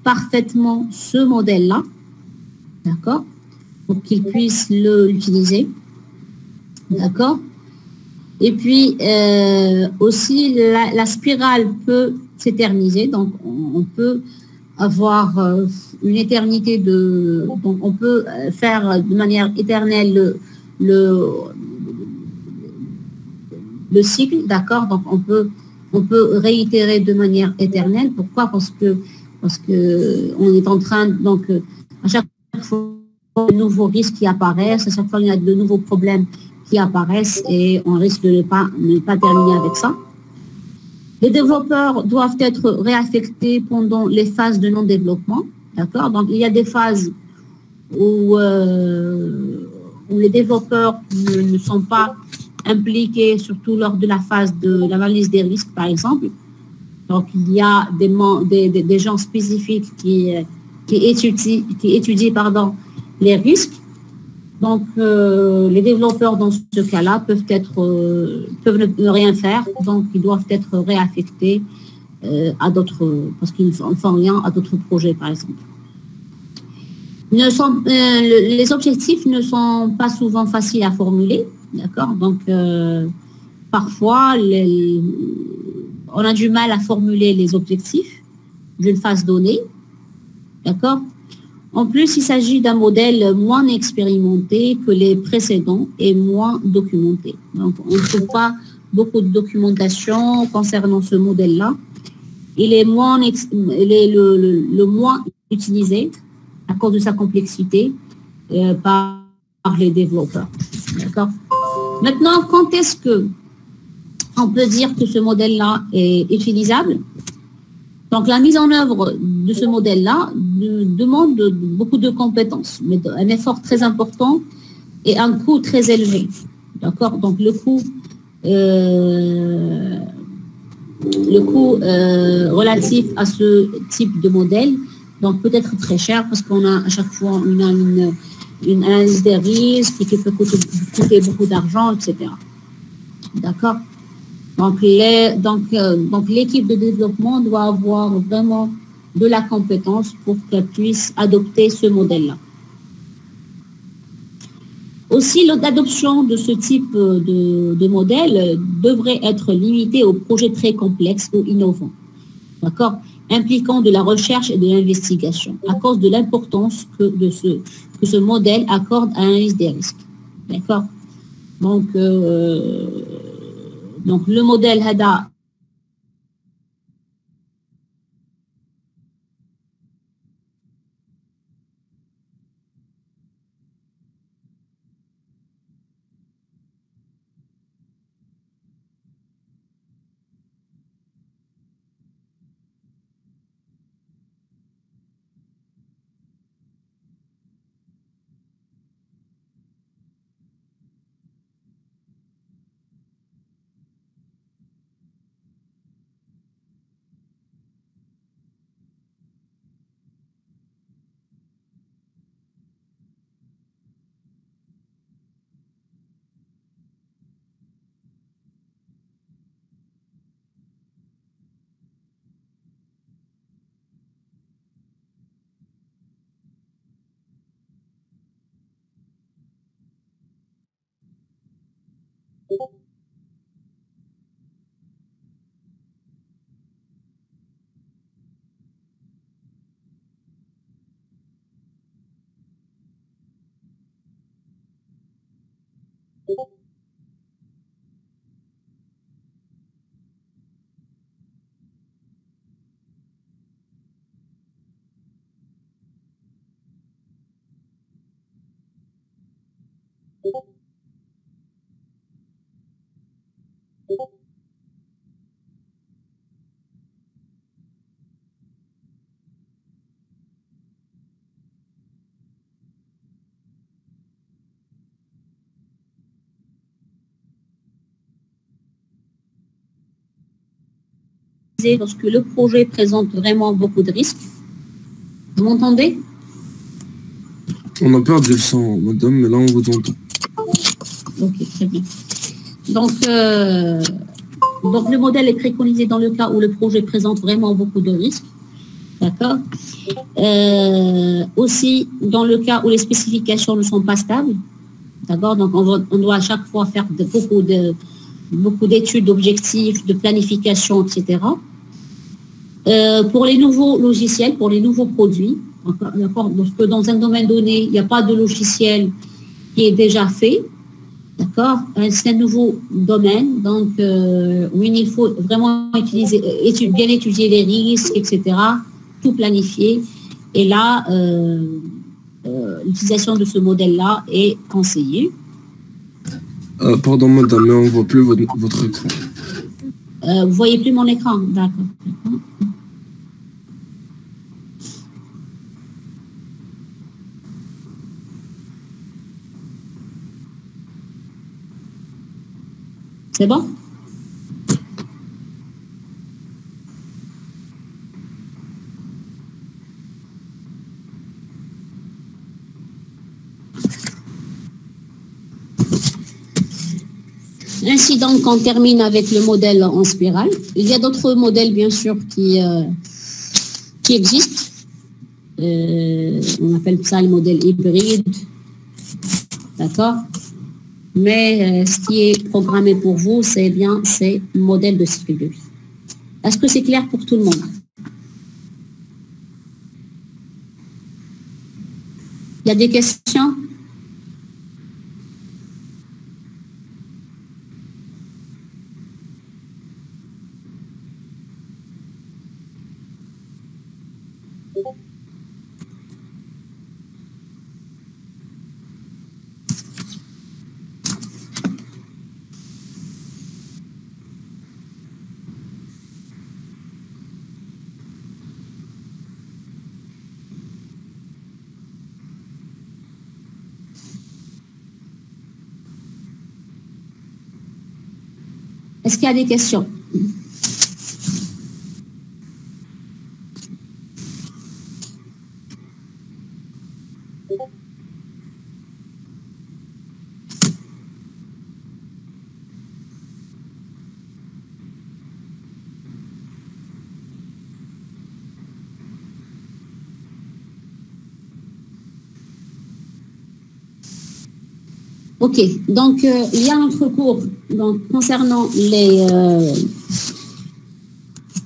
parfaitement ce modèle-là, d'accord, pour qu'ils puissent l'utiliser, d'accord. Et puis, aussi, la spirale peut s'éterniser, donc on peut avoir une éternité donc on peut faire de manière éternelle le cycle, d'accord. Donc on peut réitérer de manière éternelle. Pourquoi? Parce que on est en train, donc à chaque fois de nouveaux risques qui apparaissent, à chaque fois il y a de nouveaux problèmes qui apparaissent et on risque de ne pas terminer avec ça. Les développeurs doivent être réaffectés pendant les phases de non-développement. D'accord. Donc, il y a des phases où les développeurs ne sont pas impliqués, surtout lors de la phase de l'analyse des risques, par exemple. Donc, il y a des gens spécifiques qui étudient les risques. Donc, les développeurs dans ce cas-là peuvent ne rien faire, donc ils doivent être réaffectés à d'autres, parce qu'ils ne font rien à d'autres projets, par exemple. Les objectifs ne sont pas souvent faciles à formuler, d'accord. Donc, parfois, on a du mal à formuler les objectifs d'une phase donnée, d'accord. En plus, il s'agit d'un modèle moins expérimenté que les précédents et moins documenté. Donc, on ne trouve pas beaucoup de documentation concernant ce modèle-là. Il est le moins utilisé à cause de sa complexité par les développeurs. D'accord. Maintenant, quand est-ce que on peut dire que ce modèle-là est utilisable? Donc, la mise en œuvre de ce modèle-là demande beaucoup de compétences, mais un effort très important et un coût très élevé. D'accord. Donc, le coût relatif à ce type de modèle, donc peut être très cher parce qu'on a à chaque fois une analyse des risques qui peut coûter beaucoup d'argent, etc. D'accord. Donc, l'équipe de développement doit avoir vraiment de la compétence pour qu'elle puisse adopter ce modèle-là. Aussi, l'adoption de ce type de modèle devrait être limitée aux projets très complexes ou innovants, d'accord, impliquant de la recherche et de l'investigation, à cause de l'importance que ce modèle accorde à l'analyse des risques. D'accord. Donc, le modèle HADA lorsque le projet présente vraiment beaucoup de risques. Vous m'entendez? On a perdu le son, madame, mais là, on vous entend. Ok, très bien. Donc, le modèle est préconisé dans le cas où le projet présente vraiment beaucoup de risques. D'accord. Aussi, dans le cas où les spécifications ne sont pas stables. D'accord. Donc, on doit à chaque fois faire beaucoup d'études d'objectifs, de planification, etc. Pour les nouveaux logiciels, pour les nouveaux produits, d'accord, parce que dans un domaine donné, il n'y a pas de logiciel qui est déjà fait, d'accord, c'est un nouveau domaine, donc où il faut vraiment bien étudier les risques, etc., tout planifier, et là, l'utilisation de ce modèle-là est conseillée. Pardon, madame, mais on ne voit plus votre écran. Vous ne voyez plus mon écran, d'accord. C'est bon? Ainsi donc, on termine avec le modèle en spirale. Il y a d'autres modèles, bien sûr, qui existent. On appelle ça le modèle hybride. D'accord? Mais ce qui est programmé pour vous, c'est le modèle de cycle de vie. Est-ce que c'est clair pour tout le monde? Il y a des questions? Est-ce qu'il y a des questions? Ok, donc il y a un autre cours concernant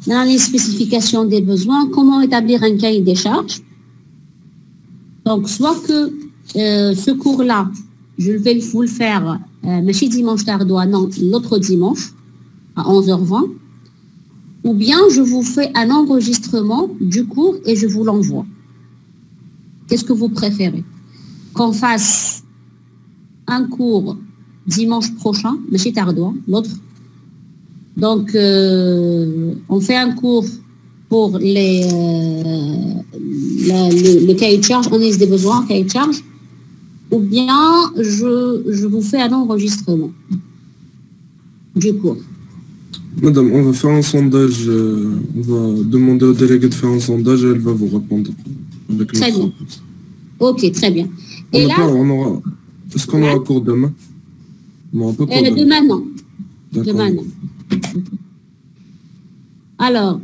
l'analyse spécification des besoins, comment établir un cahier des charges. Donc, soit que ce cours-là, je vais vous le faire, mais chez dimanche tardois, non, l'autre dimanche, à 11h20, ou bien je vous fais un enregistrement du cours et je vous l'envoie. Qu'est-ce que vous préférez? Qu'on fasse un cours dimanche prochain, mais chez tardois, l'autre. Donc, on fait un cours pour le cahier de charge, analyse des besoins, cahier de charge, ou bien je vous fais un enregistrement du cours. Madame, on va faire un sondage, on va demander au délégué de faire un sondage et elle va vous répondre. Avec très bien. Ok, très bien. Et là, est-ce qu'on aura cours demain? On n'aura pas cours demain, non. Demain, non. Alors,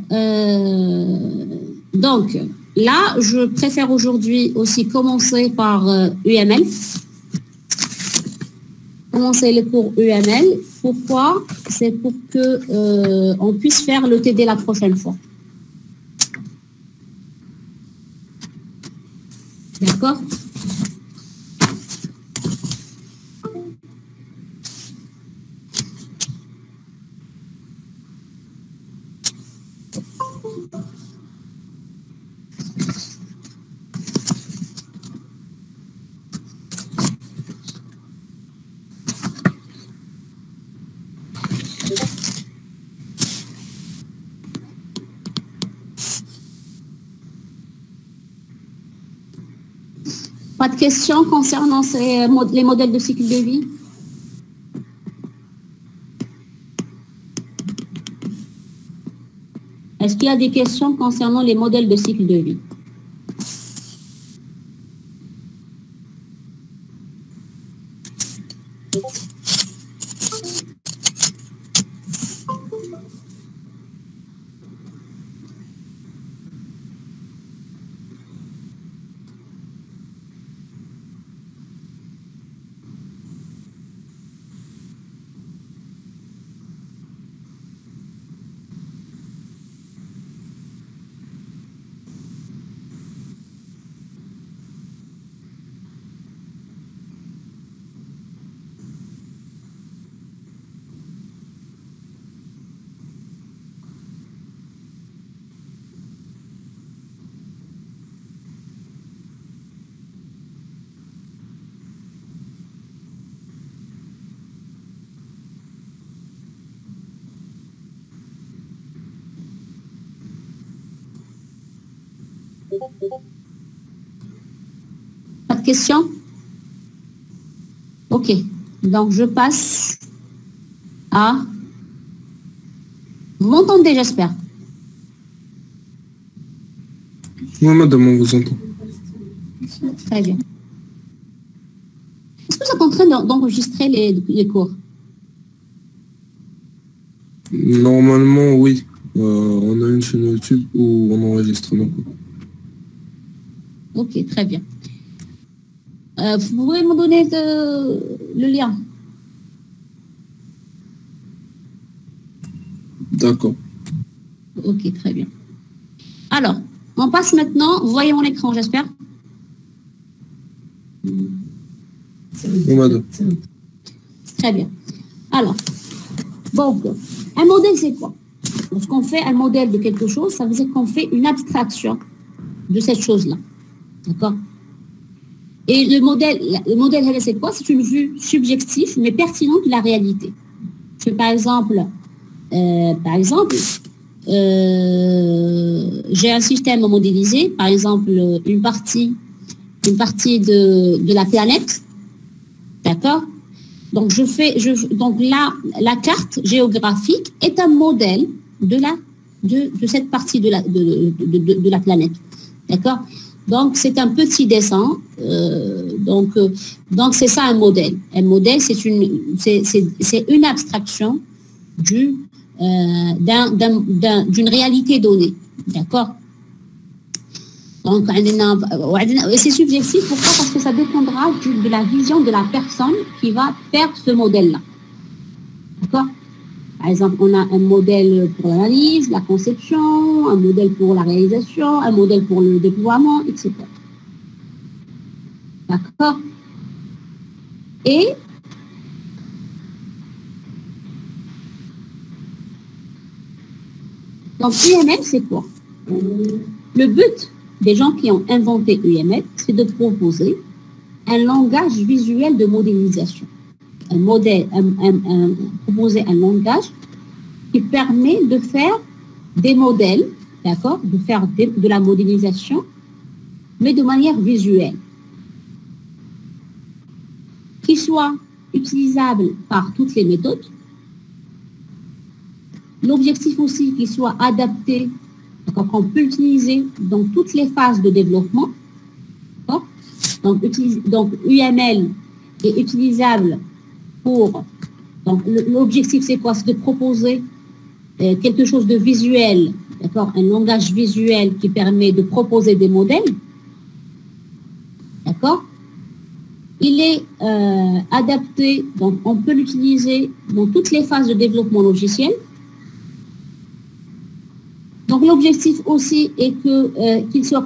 donc, là, je préfère aujourd'hui aussi commencer par UML. Commencer les cours UML. Pourquoi? C'est pour que on puisse faire le TD la prochaine fois. D'accord? Pas de questions concernant les modèles de cycle de vie? Est-ce qu'il y a des questions concernant les modèles de cycle de vie? Pas de questions? Ok, donc je passe à... Vous m'entendez, j'espère? Oui, madame, on vous entend. Très bien. Est-ce que vous êtes en train d'enregistrer les cours? Normalement, oui. On a une chaîne YouTube où on enregistre nos cours. Ok, très bien. Vous pouvez me donner le lien? D'accord. Ok, très bien. Alors, on passe maintenant. Vous voyez mon écran, j'espère? Oui, madame. Très bien. Alors, donc, un modèle, c'est quoi? Lorsqu'on fait un modèle de quelque chose, ça veut dire qu'on fait une abstraction de cette chose-là. D'accord? Et le modèle, c'est quoi? C'est une vue subjective, mais pertinente de la réalité. Par exemple, j'ai un système modélisé, par exemple, une partie de la planète. D'accord? Donc, donc là, la carte géographique est un modèle de cette partie de la planète. D'accord? Donc, c'est un petit dessin. Donc c'est ça un modèle. Un modèle, c'est une abstraction d'une réalité donnée. D'accord? Donc, c'est subjectif. Pourquoi? Parce que ça dépendra de la vision de la personne qui va faire ce modèle-là. D'accord? Par exemple, on a un modèle pour l'analyse, la conception, un modèle pour la réalisation, un modèle pour le déploiement, etc. D'accord? Et donc, UML, c'est quoi? Le but des gens qui ont inventé UML, c'est de proposer un langage visuel de modélisation. Proposer un langage qui permet de faire des modèles, d'accord, de faire de la modélisation, mais de manière visuelle, qui soit utilisable par toutes les méthodes. L'objectif aussi qu'il soit adapté, qu'on peut utiliser dans toutes les phases de développement. Donc UML est utilisable pour... Donc l'objectif c'est quoi? C'est de proposer quelque chose de visuel, d'accord, un langage visuel qui permet de proposer des modèles. D'accord? Il est adapté, donc on peut l'utiliser dans toutes les phases de développement logiciel. Donc l'objectif aussi est qu'il soit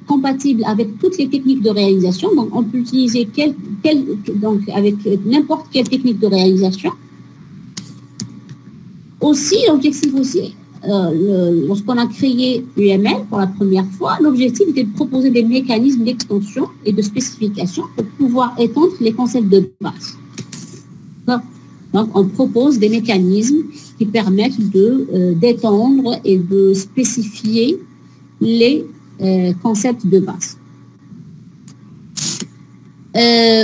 compatible avec toutes les techniques de réalisation. Donc on peut l'utiliser avec n'importe quelle technique de réalisation. Aussi, l'objectif aussi, lorsqu'on a créé UML pour la première fois, l'objectif était de proposer des mécanismes d'extension et de spécification pour pouvoir étendre les concepts de base. Donc, on propose des mécanismes qui permettent d'étendre et de spécifier les concepts de base.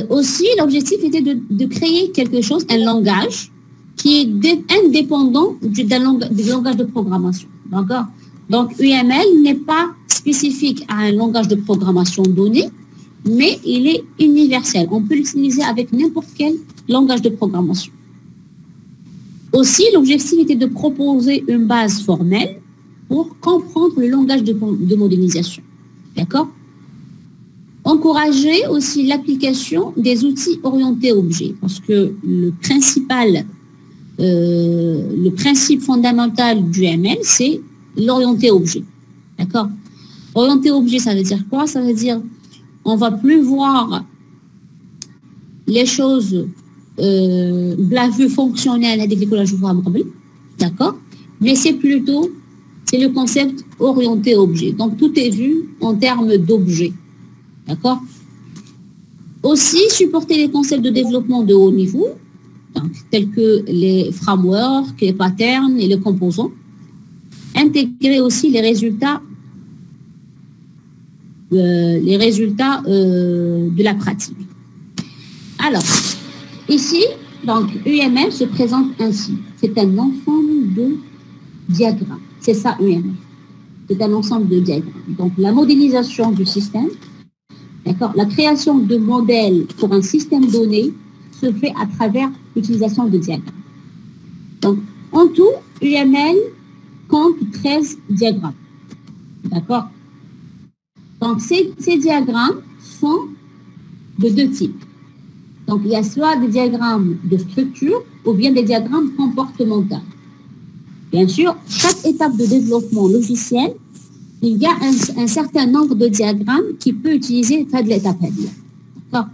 Aussi, l'objectif était de créer quelque chose, un langage, qui est indépendant du langage de programmation. D'accord? Donc, UML n'est pas spécifique à un langage de programmation donné, mais il est universel. On peut l'utiliser avec n'importe quel langage de programmation. Aussi, l'objectif était de proposer une base formelle pour comprendre le langage de modélisation. D'accord? Encourager aussi l'application des outils orientés objets, parce que le principe fondamental du ML, c'est l'orienté objet. D'accord? Orienté objet, ça veut dire quoi? Ça veut dire on va plus voir les choses de la vue fonctionnelle avec l'école d'accord? Mais c'est le concept orienté objet. Donc tout est vu en termes d'objet. D'accord? Aussi, supporter les concepts de développement de haut niveau, donc, tels que les frameworks, les patterns et les composants. Intégrer aussi les résultats de la pratique. Alors, ici, donc, UML se présente ainsi. C'est un ensemble de diagrammes. C'est ça, UML. C'est un ensemble de diagrammes. Donc, la modélisation du système, d'accord, la création de modèles pour un système donné se fait à travers l'utilisation de diagrammes. Donc, en tout, UML compte 13 diagrammes. D'accord? Donc, ces diagrammes sont de deux types. Donc, il y a soit des diagrammes de structure ou bien des diagrammes comportementaux. Bien sûr, chaque étape de développement logiciel, il y a un certain nombre de diagrammes qui peut utiliser l'étape. D'accord?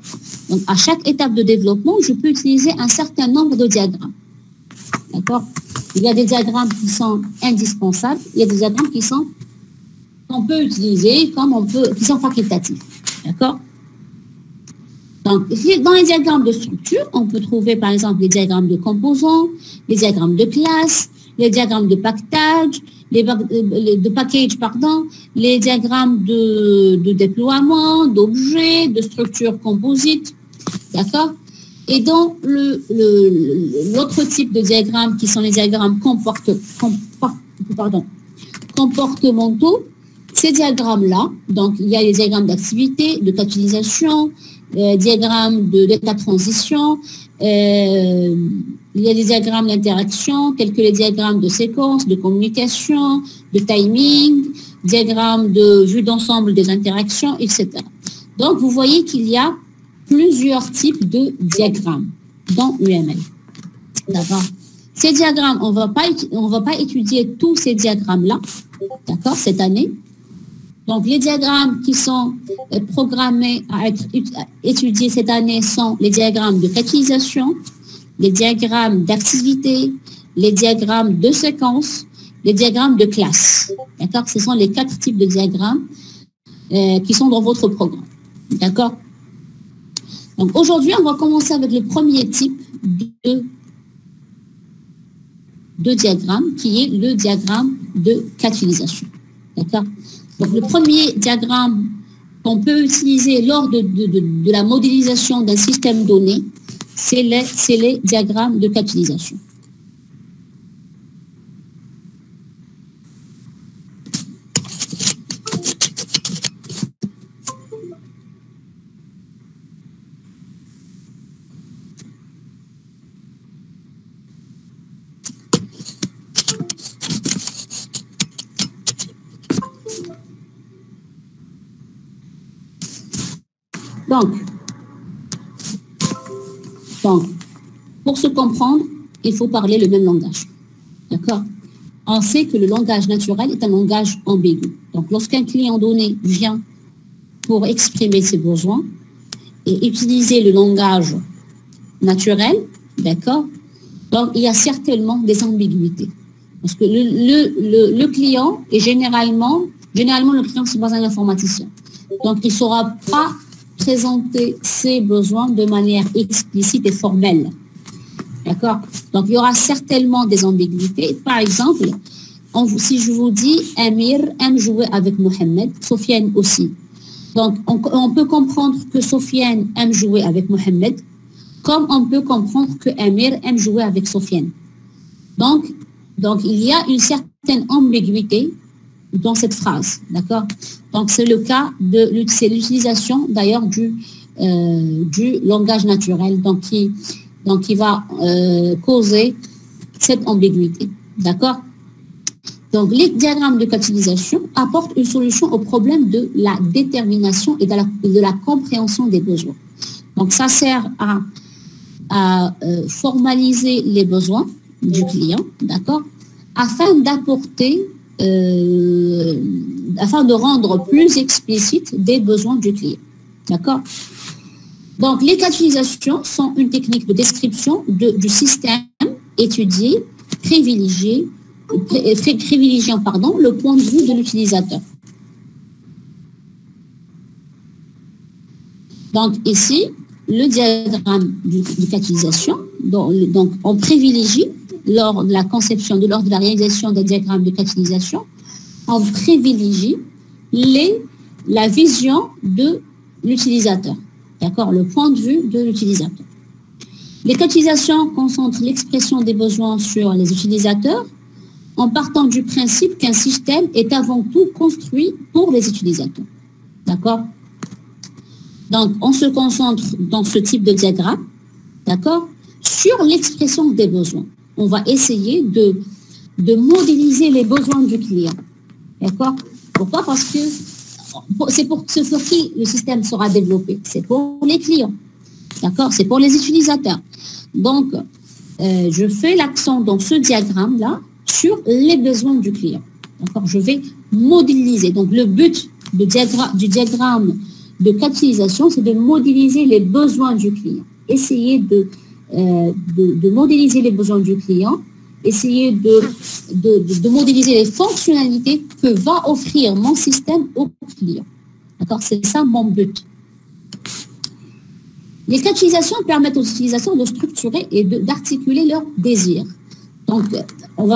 Donc, à chaque étape de développement, je peux utiliser un certain nombre de diagrammes. D'accord? Il y a des diagrammes qui sont indispensables, il y a des diagrammes qu'on peut utiliser, qui sont facultatifs. D'accord? Donc, dans les diagrammes de structure, on peut trouver par exemple les diagrammes de composants, les diagrammes de classes, les diagrammes de package, les diagrammes de déploiement, d'objets, de structures composites. D'accord? Et dans l'autre type de diagrammes qui sont les diagrammes comportementaux, ces diagrammes-là, donc il y a les diagrammes d'activité, de catalysation, diagrammes d'état de transition, il y a des diagrammes d'interaction, tels que les diagrammes de séquence, de communication, de timing, diagrammes de vue d'ensemble des interactions, etc. Donc, vous voyez qu'il y a plusieurs types de diagrammes dans UML. D'accord? Ces diagrammes, on va pas étudier tous ces diagrammes-là, d'accord, cette année. Donc, les diagrammes qui sont programmés à être étudiés cette année sont les diagrammes de catalysation, les diagrammes d'activité, les diagrammes de séquence, les diagrammes de classe. D'accord? Ce sont les 4 types de diagrammes qui sont dans votre programme. D'accord? Donc, aujourd'hui, on va commencer avec le premier type de diagramme, qui est le diagramme de catalysation. D'accord? Donc, le premier diagramme qu'on peut utiliser lors de la modélisation d'un système donné, c'est les diagrammes de catalysation. Donc, pour se comprendre, il faut parler le même langage. D'accord? On sait que le langage naturel est un langage ambigu. Donc, lorsqu'un client donné vient pour exprimer ses besoins et utiliser le langage naturel, d'accord? Donc, il y a certainement des ambiguïtés. Parce que le client est généralement le client, c'est pas un informaticien. Donc, il ne saura pas présenter ses besoins de manière explicite et formelle. D'accord? Donc, il y aura certainement des ambiguïtés. Par exemple, si je vous dis Amir aime jouer avec Mohamed, Sofiane aussi. Donc, on peut comprendre que Sofiane aime jouer avec Mohamed, comme on peut comprendre que Amir aime jouer avec Sofiane. Donc, il y a une certaine ambiguïté dans cette phrase, d'accord? Donc, c'est le cas de c'est l'utilisation d'ailleurs du langage naturel, donc qui va causer cette ambiguïté, d'accord? Donc, les diagrammes de catégorisation apportent une solution au problème de la détermination et de la compréhension des besoins. Donc, ça sert à formaliser les besoins du client, d'accord, afin de rendre plus explicite des besoins du client, d'accord. Donc, les cas d'utilisation sont une technique de description du système étudié, privilégiant le point de vue de l'utilisateur. Donc, ici, le diagramme du cas d'utilisation, donc on privilégie lors de la conception, lors de la réalisation des diagrammes de cas d'utilisation, on privilégie la vision de l'utilisateur, d'accord, le point de vue de l'utilisateur. Les cas d'utilisation concentrent l'expression des besoins sur les utilisateurs en partant du principe qu'un système est avant tout construit pour les utilisateurs, d'accord. Donc, on se concentre dans ce type de diagramme, d'accord, sur l'expression des besoins. On va essayer de modéliser les besoins du client, d'accord. Pourquoi? Parce que c'est pour qui le système sera développé. C'est pour les clients, d'accord, c'est pour les utilisateurs. Donc, je fais l'accent dans ce diagramme-là sur les besoins du client, d'accord. Je vais modéliser. Donc, le but du diagramme de cas d'utilisation, c'est de modéliser les besoins du client. Essayer de modéliser les besoins du client, essayer de modéliser les fonctionnalités que va offrir mon système au client. D'accord? C'est ça mon but. Les cas d'utilisation permettent aux utilisateurs de structurer et d'articuler leurs désirs. Donc, on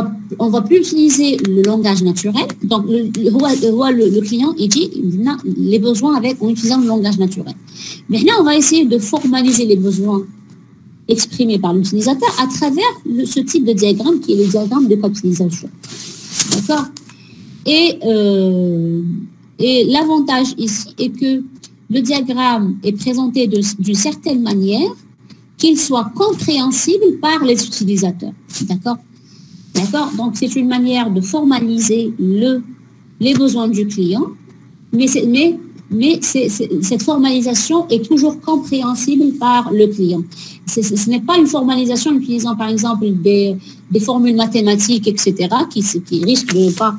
va plus utiliser le langage naturel. Donc, le client, il dit les besoins en utilisant le langage naturel. Maintenant, on va essayer de formaliser les besoins exprimés par l'utilisateur à travers ce type de diagramme qui est le diagramme de cas d'utilisation. D'accord? Et l'avantage ici est que le diagramme est présenté d'une certaine manière qu'il soit compréhensible par les utilisateurs. D'accord? D'accord? Donc, c'est une manière de formaliser les besoins du client, mais cette formalisation est toujours compréhensible par le client. Ce n'est pas une formalisation utilisant, par exemple, des formules mathématiques, etc., qui risquent de ne pas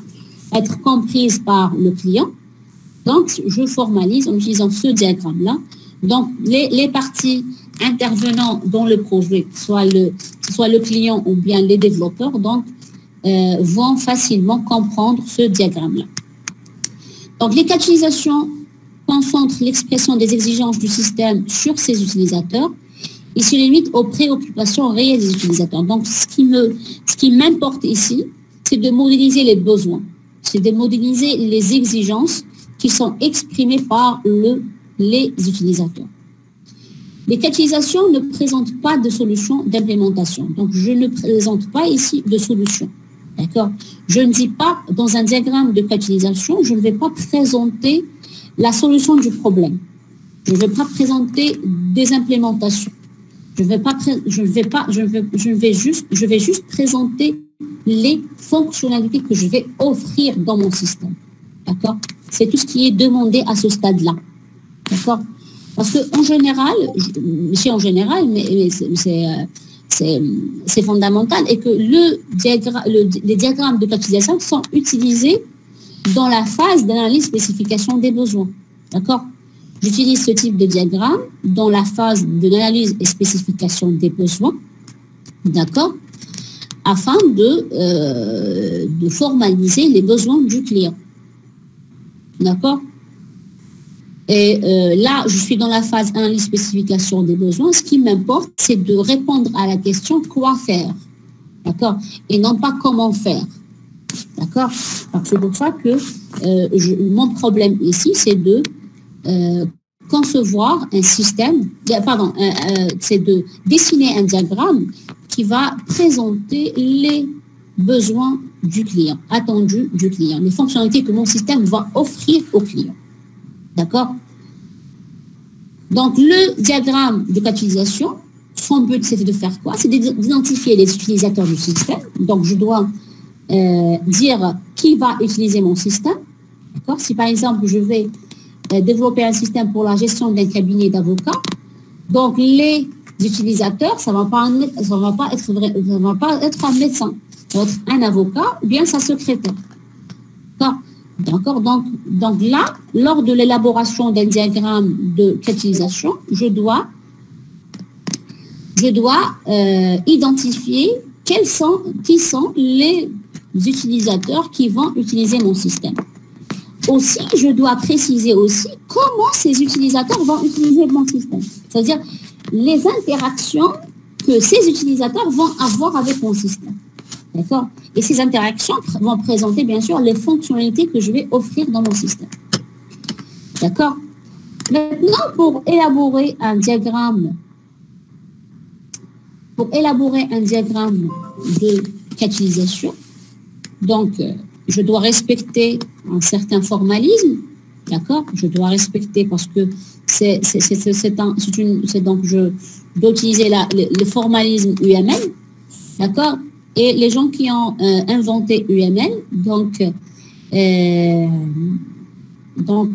être comprises par le client. Donc, je formalise en utilisant ce diagramme-là. Donc, les parties intervenant dans le projet, soit le client ou bien les développeurs, donc, vont facilement comprendre ce diagramme-là. Donc, les cas d'utilisation concentrent l'expression des exigences du système sur ses utilisateurs et se limitent aux préoccupations réelles des utilisateurs. Donc, ce qui m'importe ici, c'est de modéliser les besoins, c'est de modéliser les exigences qui sont exprimées par les utilisateurs. Les cas d'utilisation ne présentent pas de solution d'implémentation. Donc, je ne présente pas ici de solution. D'accord? Je ne dis pas, dans un diagramme de cas d'utilisation, je ne vais pas présenter la solution du problème. Je ne vais pas présenter des implémentations. Je vais juste présenter les fonctionnalités que je vais offrir dans mon système. D'accord? C'est tout ce qui est demandé à ce stade-là. D'accord? Parce qu'en général, mais c'est fondamental, et que les diagrammes de cas d'utilisation sont utilisés dans la phase d'analyse spécification des besoins. D'accord? J'utilise ce type de diagramme dans la phase de l'analyse et spécification des besoins. D'accord? Afin de formaliser les besoins du client. D'accord? Et là, je suis dans la phase analyse spécification des besoins. Ce qui m'importe, c'est de répondre à la question quoi faire. D'accord? Et non pas comment faire. D'accord? C'est pour ça que mon problème ici, c'est de concevoir un système, c'est de dessiner un diagramme qui va présenter les besoins du client, attendus du client, les fonctionnalités que mon système va offrir au client. D'accord? Donc, le diagramme de capitalisation, son but, c'était de faire quoi? C'est d'identifier les utilisateurs du système. Donc, je dois dire qui va utiliser mon système. D'accord? Si, par exemple, je vais développer un système pour la gestion d'un cabinet d'avocats, donc les utilisateurs, ça ne va pas être un médecin, ça va être un avocat ou bien sa secrétaire. D'accord? Donc là, lors de l'élaboration d'un diagramme de capitalisation, je dois identifier qui sont les utilisateurs qui vont utiliser mon système. Aussi, je dois préciser aussi comment ces utilisateurs vont utiliser mon système. C'est-à-dire les interactions que ces utilisateurs vont avoir avec mon système. D'accord? Et ces interactions vont présenter, bien sûr, les fonctionnalités que je vais offrir dans mon système. D'accord? Maintenant, pour élaborer un diagramme de capitalisation, donc, je dois respecter un certain formalisme, d'accord? Je dois respecter parce que donc je dois utiliser le formalisme UML, d'accord? Et les gens qui ont inventé UML, donc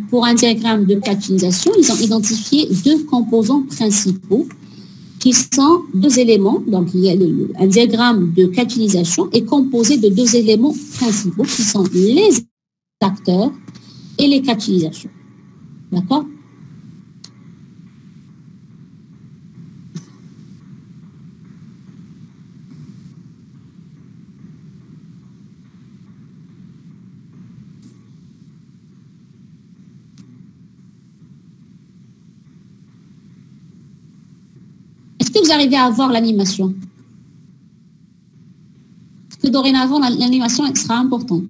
pour un diagramme de capitalisation, ils ont identifié deux composants principaux qui sont deux éléments. Donc, il y a un diagramme de capitalisation est composé de deux éléments principaux qui sont les acteurs et les capitalisations. D'accord? Est-ce que vous arrivez à voir l'animation? Parce que dorénavant, l'animation sera importante.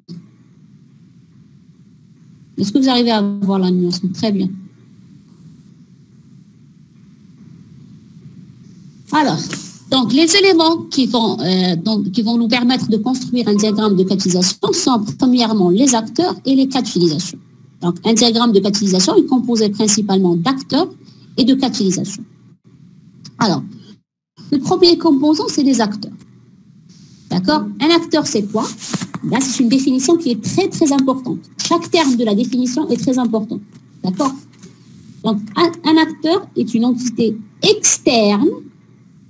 Est-ce que vous arrivez à voir l'animation? Très bien. Alors, donc les éléments qui vont nous permettre de construire un diagramme de capitalisation sont premièrement les acteurs et les capitalisations. Donc, un diagramme de capitalisation est composé principalement d'acteurs et de capitalisation. Alors, le premier composant, c'est les acteurs. D'accord? Un acteur, c'est quoi? Là, c'est une définition qui est très, très importante. Chaque terme de la définition est très important. D'accord? Donc, un acteur est une entité externe,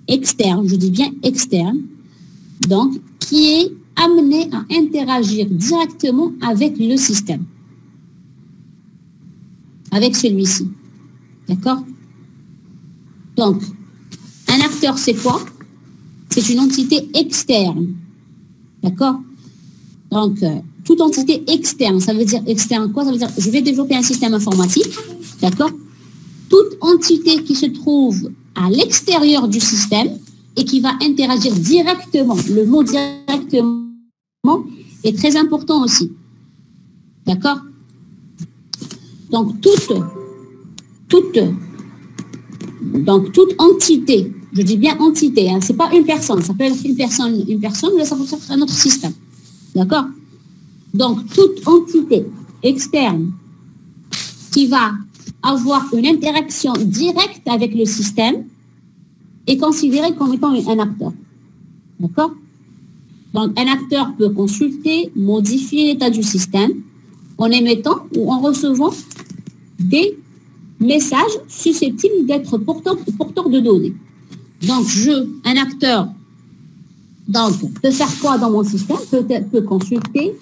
je dis bien externe, donc, qui est amené à interagir directement avec le système, avec celui-ci. D'accord? Donc, un acteur, c'est quoi? C'est une entité externe. D'accord? Donc, toute entité externe, ça veut dire externe quoi? Ça veut dire, je vais développer un système informatique. D'accord? Toute entité qui se trouve à l'extérieur du système et qui va interagir directement. Le mot directement est très important aussi. D'accord? Donc, toute entité, je dis bien entité, hein, ce n'est pas une personne, ça peut être une personne, mais ça peut être un autre système. D'accord? Donc, toute entité externe qui va avoir une interaction directe avec le système est considérée comme étant un acteur. D'accord? Donc, un acteur peut consulter, modifier l'état du système en émettant ou en recevant des messages susceptibles d'être porteurs de données. Donc, un acteur peut faire quoi dans mon système? Peut consulter,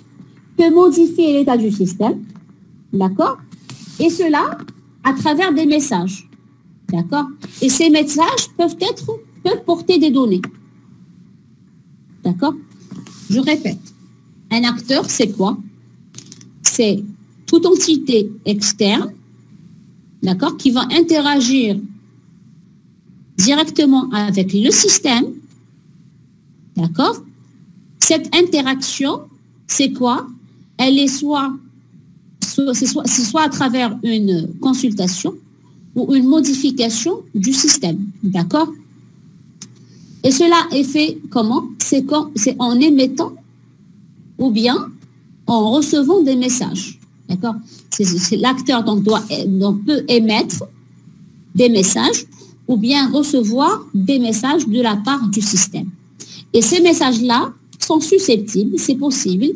peut modifier l'état du système, d'accord? Et cela à travers des messages, d'accord? Et ces messages peuvent porter des données, d'accord? Je répète, un acteur, c'est quoi? C'est toute entité externe, d'accord, qui va interagir directement avec le système, d'accord? Cette interaction, c'est quoi? Elle est soit à travers une consultation ou une modification du système, d'accord? Et cela est fait comment? C'est en émettant ou bien en recevant des messages. D'accord? L'acteur donc peut émettre des messages ou bien recevoir des messages de la part du système. Et ces messages-là sont susceptibles, c'est possible,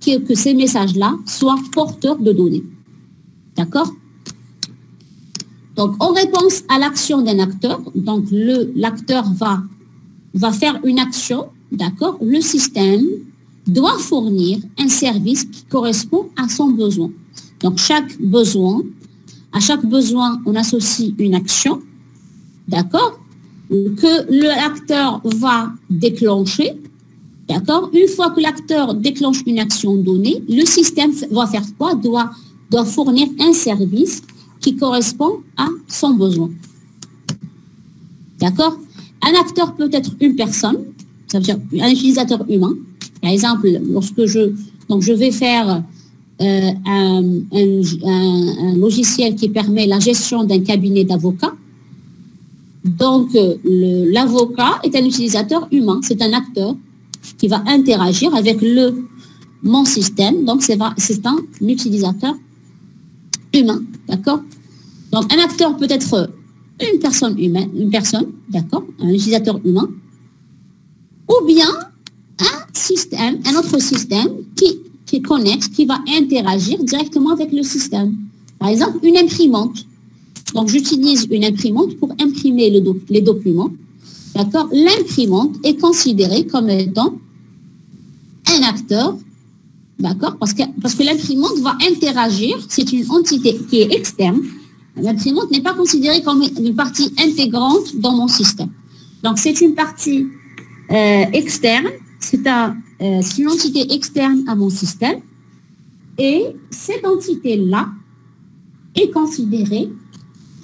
que ces messages-là soient porteurs de données. D'accord? Donc, en réponse à l'action d'un acteur, donc l'acteur va faire une action, d'accord? Le système doit fournir un service qui correspond à son besoin. Donc, à chaque besoin, on associe une action, d'accord? Que l'acteur va déclencher, d'accord? Une fois que l'acteur déclenche une action donnée, le système va faire quoi? Doit fournir un service qui correspond à son besoin. D'accord? Un acteur peut être une personne, ça veut dire un utilisateur humain. Par exemple, lorsque je vais faire un logiciel qui permet la gestion d'un cabinet d'avocats. Donc, l'avocat est un utilisateur humain, c'est un acteur qui va interagir avec mon système. Donc, c'est un utilisateur humain, d'accord? Donc, un acteur peut être une personne humaine, d'accord, un utilisateur humain, ou bien un autre système qui est connexe, qui va interagir directement avec le système. Par exemple, une imprimante. Donc, j'utilise une imprimante pour imprimer les documents. D'accord? L'imprimante est considérée comme étant un acteur, d'accord? Parce que l'imprimante va interagir, c'est une entité qui est externe. L'imprimante n'est pas considérée comme une partie intégrante dans mon système. Donc, c'est une partie externe, c'est une entité externe à mon système. Et cette entité-là est considérée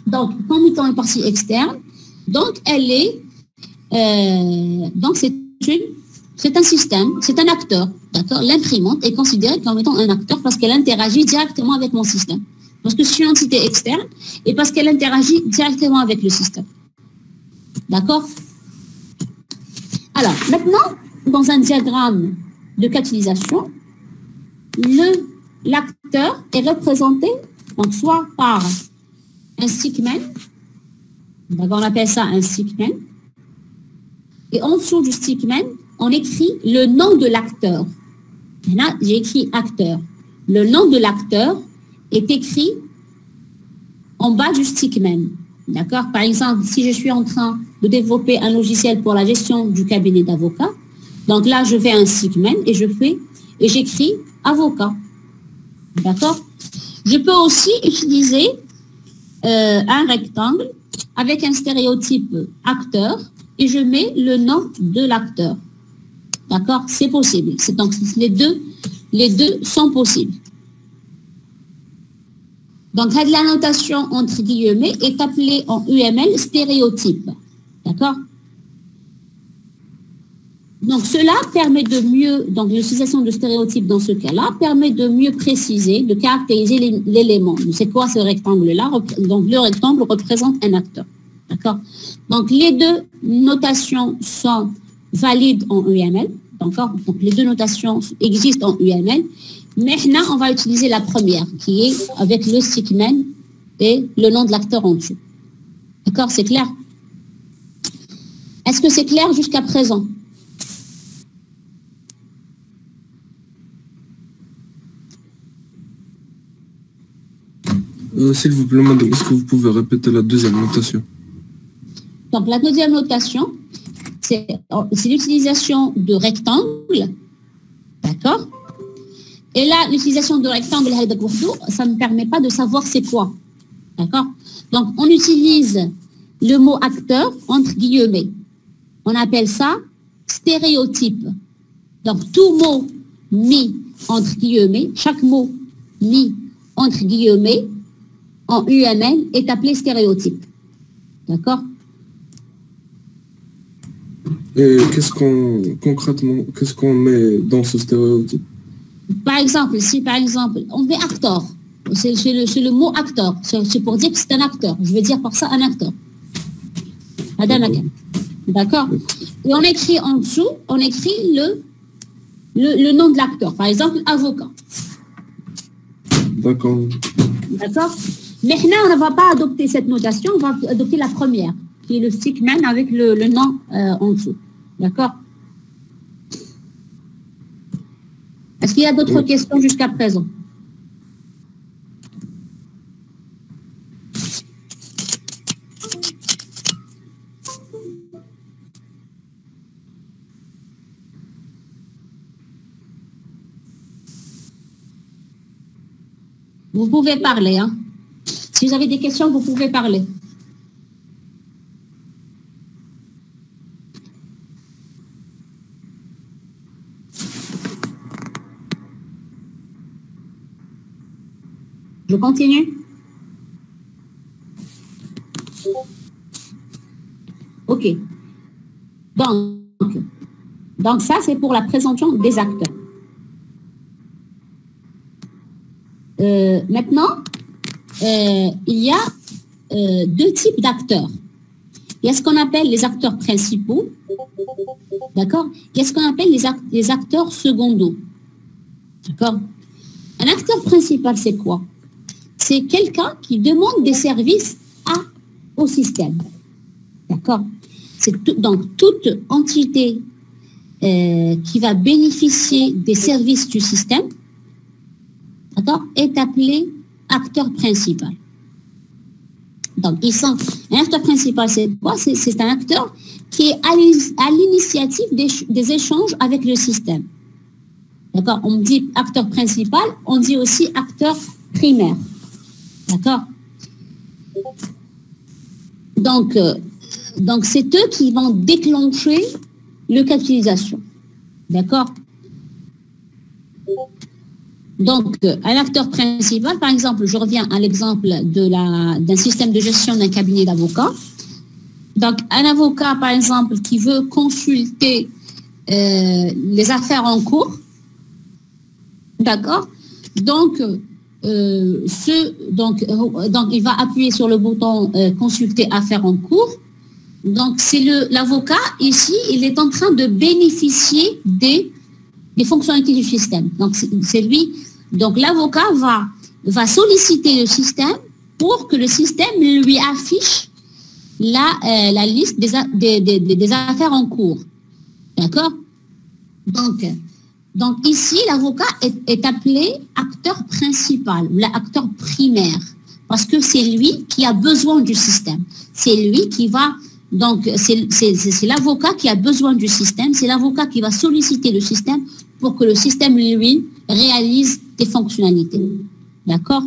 donc, comme étant une partie externe. Donc, donc c'est un système, c'est un acteur. D'accord? L'imprimante est considérée comme étant un acteur parce qu'elle interagit directement avec mon système. Parce que c'est une entité externe et parce qu'elle interagit directement avec le système. D'accord? Alors, maintenant, dans un diagramme de catalysation, l'acteur est représenté donc, soit par un stickman, on appelle ça un stickman, et en dessous du stickman, on écrit le nom de l'acteur. Là, j'ai écrit acteur. Le nom de l'acteur est écrit en bas du stickman. D'accord? Par exemple, si je suis en train de développer un logiciel pour la gestion du cabinet d'avocats, donc là, je fais un stickman et j'écris avocat. D'accord? Je peux aussi utiliser un rectangle avec un stéréotype acteur et je mets le nom de l'acteur. D'accord? C'est possible. Donc, les deux sont possibles. Donc, la notation entre guillemets est appelée en UML stéréotype. D'accord? Donc, cela permet de mieux, donc l'utilisation de stéréotypes dans ce cas-là, permet de mieux préciser, de caractériser l'élément. C'est quoi ce rectangle-là? Donc, le rectangle représente un acteur. D'accord? Donc, les deux notations sont valides en UML. D'accord? Donc, les deux notations existent en UML. Maintenant, on va utiliser la première, qui est avec le stickman et le nom de l'acteur en dessous. D'accord? C'est clair? Est-ce que c'est clair jusqu'à présent? S'il vous plaît, madame, est-ce que vous pouvez répéter la deuxième notation? Donc, la deuxième notation, c'est l'utilisation de rectangle. D'accord? Et là, l'utilisation de rectangle, ça ne permet pas de savoir c'est quoi. D'accord? Donc, on utilise le mot acteur entre guillemets. On appelle ça stéréotype. Donc, tout mot mis entre guillemets, chaque mot mis entre guillemets, en UML est appelé stéréotype. D'accord? Et concrètement, qu'est-ce qu'on met dans ce stéréotype? Par exemple, on met acteur, c'est le mot acteur, c'est pour dire que c'est un acteur. Je veux dire par ça un acteur. D'accord? Et on écrit en dessous, on écrit le nom de l'acteur. Par exemple, avocat. D'accord. D'accord? Mais là, on ne va pas adopter cette notation, on va adopter la première, qui est le stickman avec le nom en dessous. D'accord? Est-ce qu'il y a d'autres questions jusqu'à présent? Vous pouvez parler, hein? Si vous avez des questions, vous pouvez parler. Je continue? OK. Donc ça, c'est pour la présentation des acteurs. Maintenant, il y a deux types d'acteurs. Il y a ce qu'on appelle les acteurs principaux, d'accord? Il y a ce qu'on appelle les acteurs secondaires, d'accord? Un acteur principal, c'est quoi? C'est quelqu'un qui demande des services au système, d'accord? Donc, toute entité qui va bénéficier des services du système, d'accord, est appelée acteur principal. Donc, un acteur principal, c'est quoi? C'est un acteur qui est à l'initiative des échanges avec le système. D'accord? On dit acteur principal, on dit aussi acteur primaire. D'accord? Donc c'est eux qui vont déclencher le cas d'utilisation. D'accord? Donc, un acteur principal, par exemple, je reviens à l'exemple d'un système de gestion d'un cabinet d'avocats. Donc, un avocat, par exemple, qui veut consulter les affaires en cours, d'accord? Donc, il va appuyer sur le bouton consulter affaires en cours. Donc, c'est l'avocat ici, il est en train de bénéficier des fonctionnalités du système. Donc, c'est lui. Donc, l'avocat va solliciter le système pour que le système lui affiche la liste des affaires en cours. D'accord? Donc, ici, l'avocat est appelé acteur principal, ou acteur primaire, parce que c'est lui qui a besoin du système. C'est lui qui va... Donc, c'est l'avocat qui a besoin du système, c'est l'avocat qui va solliciter le système pour que le système, lui, réalise des fonctionnalités. D'accord?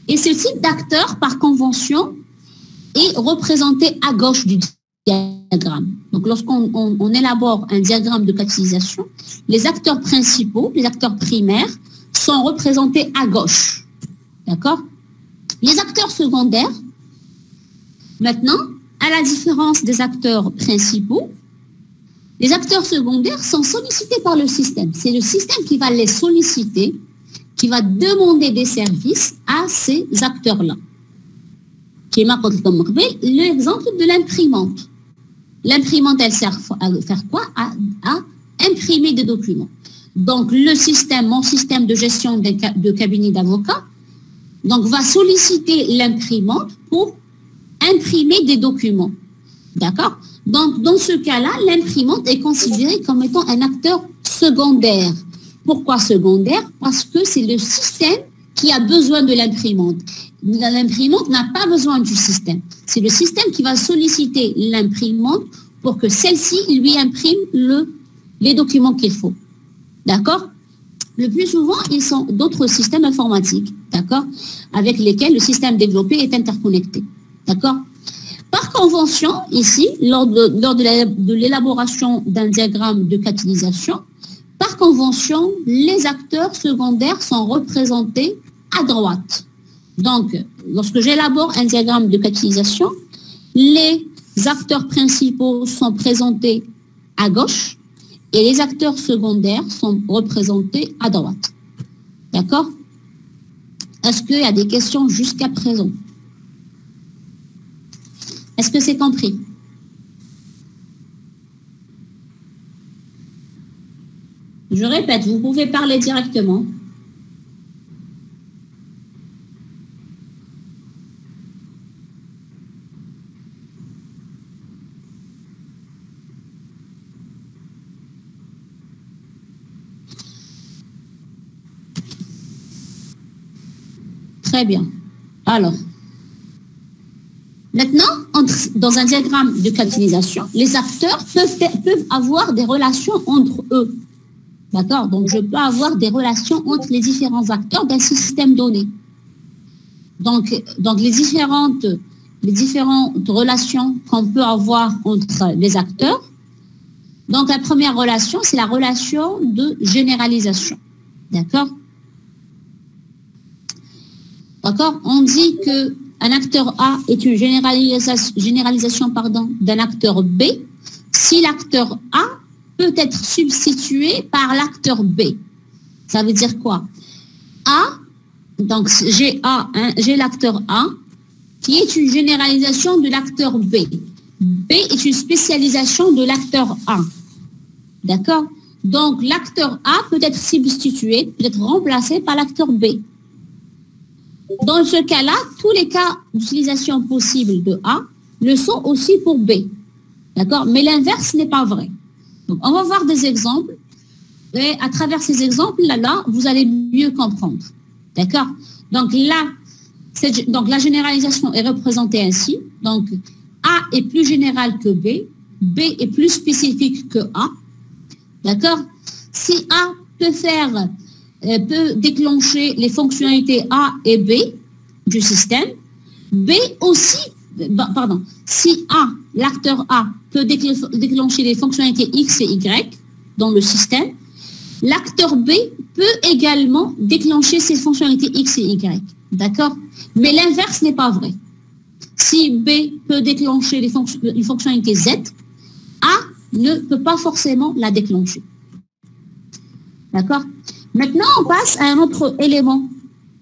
Et ce type d'acteur, par convention, est représenté à gauche du diagramme. Donc, lorsqu'on élabore un diagramme de catégorisation, les acteurs principaux, les acteurs primaires, sont représentés à gauche. D'accord? Les acteurs secondaires, maintenant, à la différence des acteurs principaux, les acteurs secondaires sont sollicités par le système. C'est le système qui va les solliciter, qui va demander des services à ces acteurs-là. L'exemple de l'imprimante. L'imprimante, elle sert à faire quoi? À imprimer des documents. Donc, mon système de gestion de cabinet d'avocats, donc, va solliciter l'imprimante pour imprimer des documents. D'accord? Donc, dans ce cas-là, l'imprimante est considérée comme étant un acteur secondaire. Pourquoi secondaire? Parce que c'est le système qui a besoin de l'imprimante. L'imprimante n'a pas besoin du système. C'est le système qui va solliciter l'imprimante pour que celle-ci lui imprime les documents qu'il faut. D'accord? Le plus souvent, ils sont d'autres systèmes informatiques, d'accord, avec lesquels le système développé est interconnecté. D'accord? Par convention, ici, lors de l'élaboration d'un diagramme de catégorisation, par convention, les acteurs secondaires sont représentés à droite. Donc, lorsque j'élabore un diagramme de catégorisation, les acteurs principaux sont présentés à gauche et les acteurs secondaires sont représentés à droite. D'accord? Est-ce qu'il y a des questions jusqu'à présent? Est-ce que c'est compris? Je répète, vous pouvez parler directement. Très bien. Alors, maintenant, dans un diagramme de catalysation, les acteurs peuvent avoir des relations entre eux. D'accord? Donc, je peux avoir des relations entre les différents acteurs d'un système donné. Donc les différentes relations qu'on peut avoir entre les acteurs. Donc, la première relation, c'est la relation de généralisation. D'accord? D'accord? On dit qu'un acteur A est une généralisation d'un acteur B si l'acteur A peut être substitué par l'acteur B. Ça veut dire quoi? A, donc j'ai l'acteur A qui est une généralisation de l'acteur B. B est une spécialisation de l'acteur A. D'accord? Donc l'acteur A peut être substitué, peut être remplacé par l'acteur B. Dans ce cas-là, tous les cas d'utilisation possibles de A le sont aussi pour B. D'accord? Mais l'inverse n'est pas vrai. Donc, on va voir des exemples. Et à travers ces exemples-là, vous allez mieux comprendre. D'accord? Donc, la généralisation est représentée ainsi. Donc, A est plus général que B. B est plus spécifique que A. D'accord? Si A peut déclencher les fonctionnalités A et B du système. B aussi, si l'acteur A peut déclencher les fonctionnalités X et Y dans le système, l'acteur B peut également déclencher ces fonctionnalités X et Y. D'accord? Mais l'inverse n'est pas vrai. Si B peut déclencher les fonctionnalités Z, A ne peut pas forcément la déclencher. D'accord? Maintenant, on passe à un autre élément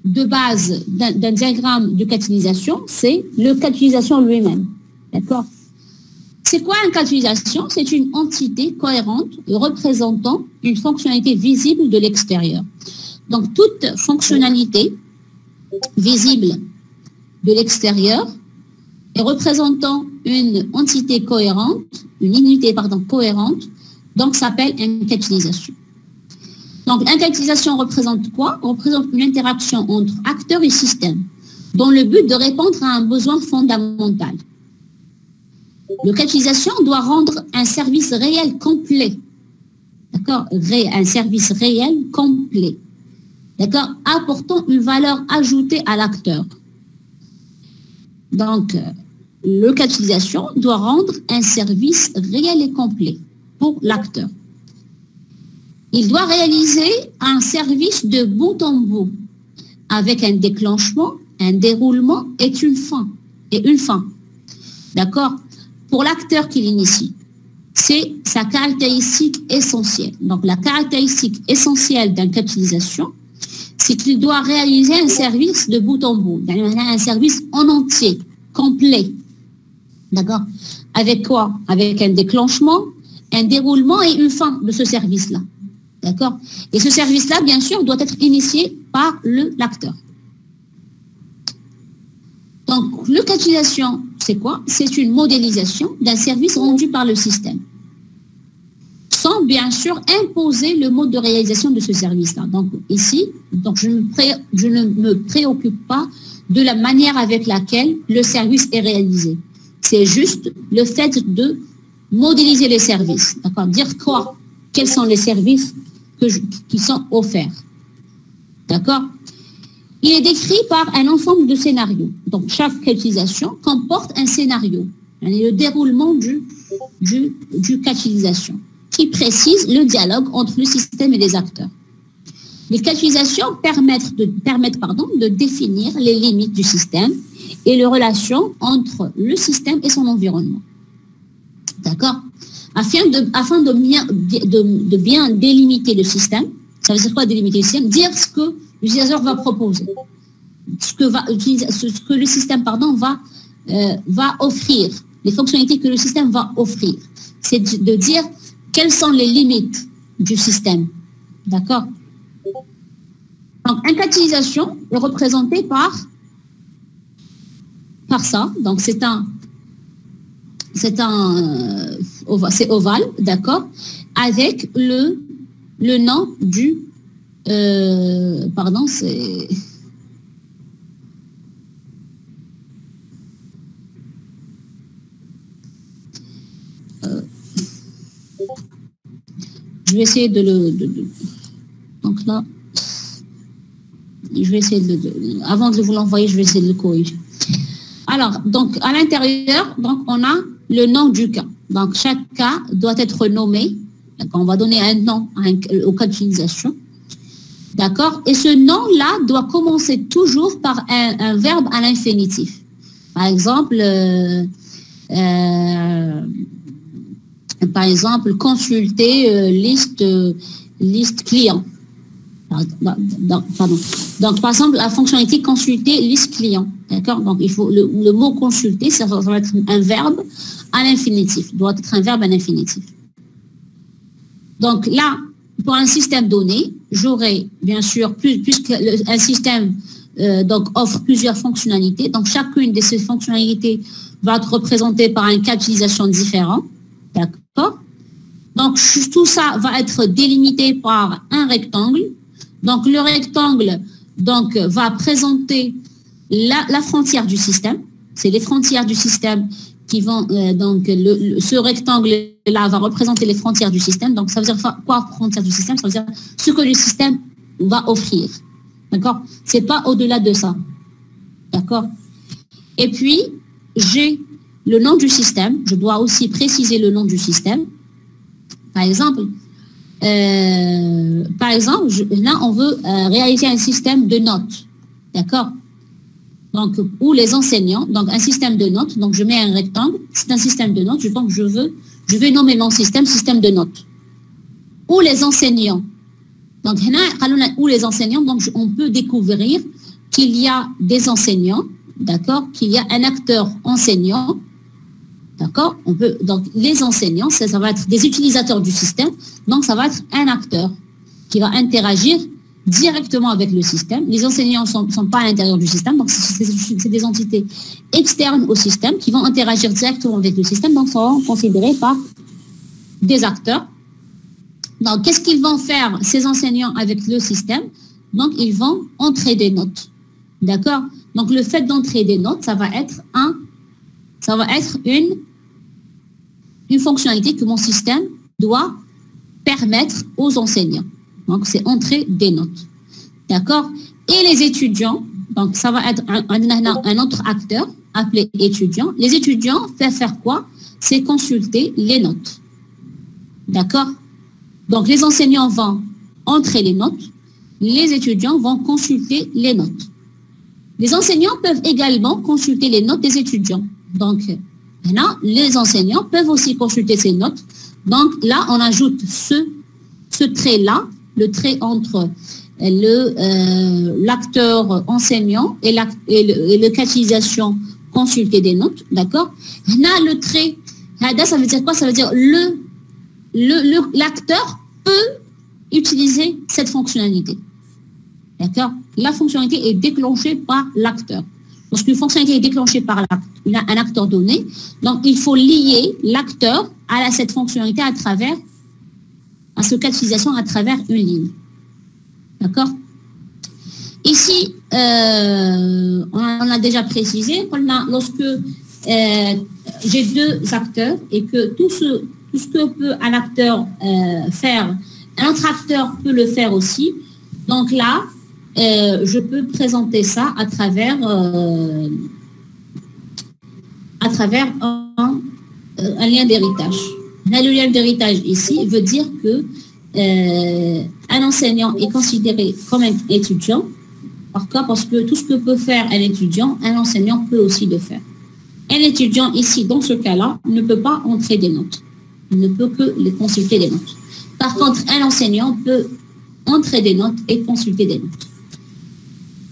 de base d'un diagramme de catalysation, c'est le catalysation lui-même. D'accord? C'est quoi une catalysation? C'est une entité cohérente représentant une fonctionnalité visible de l'extérieur. Donc, toute fonctionnalité visible de l'extérieur et représentant une entité cohérente, une unité cohérente, donc s'appelle une catalysation. Donc, une catalysation représente quoi? Représente une interaction entre acteurs et système, dans le but de répondre à un besoin fondamental. Le catalysation doit rendre un service réel complet. D'accord? Un service réel complet. D'accord? Apportant une valeur ajoutée à l'acteur. Donc, le catalysation doit rendre un service réel et complet pour l'acteur. Il doit réaliser un service de bout en bout avec un déclenchement, un déroulement et une fin. D'accord? Pour l'acteur qui l'initie, c'est sa caractéristique essentielle. Donc, la caractéristique essentielle d'une catalysation, c'est qu'il doit réaliser un service de bout en bout, un service en entier, complet. D'accord? Avec quoi? Avec un déclenchement, un déroulement et une fin de ce service-là. D'accord? Et ce service-là, bien sûr, doit être initié par l'acteur. Donc, le catalysation, c'est quoi? C'est une modélisation d'un service rendu par le système, sans bien sûr imposer le mode de réalisation de ce service-là. Donc, ici, je ne me préoccupe pas de la manière avec laquelle le service est réalisé. C'est juste le fait de modéliser les services. D'accord? Dire quoi? Quels sont les services qui sont offerts. D'accord? Il est décrit par un ensemble de scénarios. Donc, chaque catalysation comporte un scénario, le déroulement du catalysation, qui précise le dialogue entre le système et les acteurs. Les catalisations permettent de définir les limites du système et les relations entre le système et son environnement. D'accord? Afin de bien délimiter le système, ça veut dire quoi délimiter le système? Dire ce que l'utilisateur va proposer, ce que le système va offrir, les fonctionnalités que le système va offrir. C'est de dire quelles sont les limites du système. D'accord? Donc, un cas d'utilisation est représenté par ça. Donc, c'est ovale, d'accord, avec le nom du, pardon, c'est, je vais essayer donc là, je vais essayer avant de vous l'envoyer, je vais essayer de le corriger. Alors, donc, à l'intérieur, donc, on a le nom du cas. Donc, chaque cas doit être nommé. On va donner un nom au cas d'utilisation. D'accord? Et ce nom-là doit commencer toujours par un verbe à l'infinitif. Par exemple, consulter liste client. Pardon. Donc, par exemple, la fonctionnalité consulter liste client. D'accord? Donc, il faut le mot consulter, ça va être un verbe à l'infinitif. Doit être un verbe à l'infinitif. Donc, là, pour un système donné, j'aurai, bien sûr, puisque un système donc, offre plusieurs fonctionnalités. Donc, chacune de ces fonctionnalités va être représentée par un cas d'utilisation différent. D'accord? Donc, tout ça va être délimité par un rectangle. Donc, le rectangle donc, va présenter la frontière du système. C'est les frontières du système qui vont, ce rectangle-là va représenter les frontières du système. Donc, ça veut dire quoi, frontières du système? Ça veut dire ce que le système va offrir. D'accord? C'est pas au-delà de ça. D'accord? Et puis, j'ai le nom du système. Je dois aussi préciser le nom du système. Par exemple, là, on veut réaliser un système de notes. D'accord? Donc, où les enseignants, donc un système de notes, donc je mets un rectangle, c'est un système de notes, donc je vais nommer mon système de notes. Où les enseignants, donc où les enseignants, donc on peut découvrir qu'il y a des enseignants, d'accord, qu'il y a un acteur enseignant, d'accord, donc les enseignants, ça va être des utilisateurs du système, donc ça va être un acteur qui va interagir directement avec le système. Les enseignants ne sont pas à l'intérieur du système, donc c'est des entités externes au système qui vont interagir directement avec le système, donc seront considérés par des acteurs. Donc, qu'est-ce qu'ils vont faire, ces enseignants, avec le système? Donc, ils vont entrer des notes. D'accord? Donc, le fait d'entrer des notes, ça va être une fonctionnalité que mon système doit permettre aux enseignants. Donc, c'est entrer des notes. D'accord? Et les étudiants, donc ça va être un autre acteur appelé étudiant. Les étudiants peuvent faire quoi? C'est consulter les notes. D'accord? Donc, les enseignants vont entrer les notes. Les étudiants vont consulter les notes. Les enseignants peuvent également consulter les notes des étudiants. Donc, maintenant, les enseignants peuvent aussi consulter ces notes. Donc, là, on ajoute ce trait-là, le trait entre l'acteur enseignant et le cas d'utilisation consulter des notes, d'accord? Là, le trait, ça veut dire quoi? Ça veut dire l'acteur peut utiliser cette fonctionnalité, d'accord? La fonctionnalité est déclenchée par l'acteur. Lorsqu'une fonctionnalité est déclenchée par un acteur donné, donc il faut lier l'acteur à cette fonctionnalité à ce cas d'utilisation à travers une ligne. D'accord? Ici, on a déjà précisé, lorsque j'ai deux acteurs et que tout ce que peut un acteur faire, un autre acteur peut le faire aussi. Donc là, je peux présenter ça à travers un lien d'héritage. Le lien d'héritage ici veut dire que un enseignant est considéré comme un étudiant. Pourquoi? Parce que tout ce que peut faire un étudiant, un enseignant peut aussi le faire. Un étudiant ici, dans ce cas-là, ne peut pas entrer des notes. Il ne peut que les consulter des notes. Par contre, un enseignant peut entrer des notes et consulter des notes.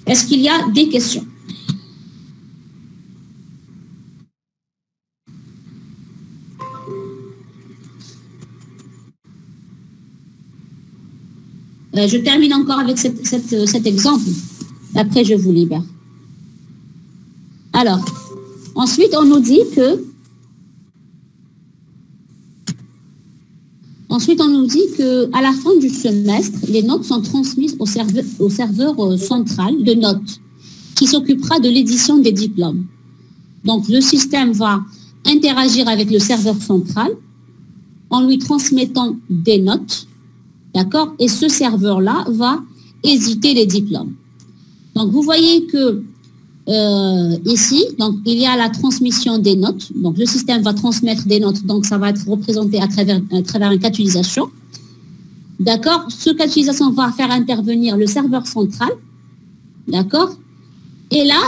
Est-ce qu'il y a des questions? Je termine encore avec cet exemple. Après, je vous libère. Alors, ensuite, on nous dit que à la fin du semestre, les notes sont transmises au serveur central de notes qui s'occupera de l'édition des diplômes. Donc, le système va interagir avec le serveur central en lui transmettant des notes, d'accord? Et ce serveur-là va éditer les diplômes. Donc, vous voyez que ici, donc, il y a la transmission des notes. Donc, le système va transmettre des notes. Donc, ça va être représenté à travers un cas d'utilisation. D'accord? Ce cas d'utilisation va faire intervenir le serveur central. D'accord? Et là,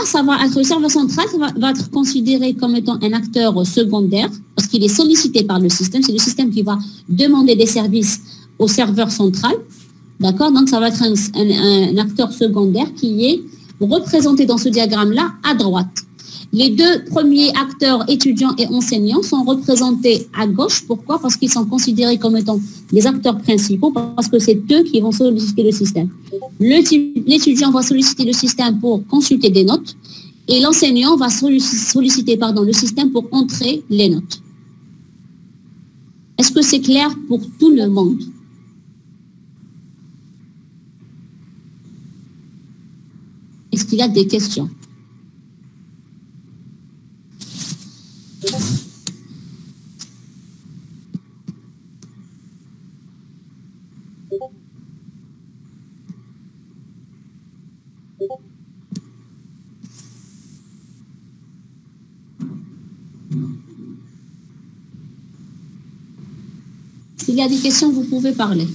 le serveur central va être considéré comme étant un acteur secondaire parce qu'il est sollicité par le système. C'est le système qui va demander des services au serveur central. D'accord? Donc, ça va être un acteur secondaire qui est représenté dans ce diagramme-là à droite. Les deux premiers acteurs, étudiants et enseignants, sont représentés à gauche. Pourquoi? Parce qu'ils sont considérés comme étant des acteurs principaux, parce que c'est eux qui vont solliciter le système. L'étudiant va solliciter le système pour consulter des notes et l'enseignant va solliciter le système pour entrer les notes. Est-ce que c'est clair pour tout le monde? Est-ce qu'il y a des questions? S'il y a des questions, vous pouvez parler.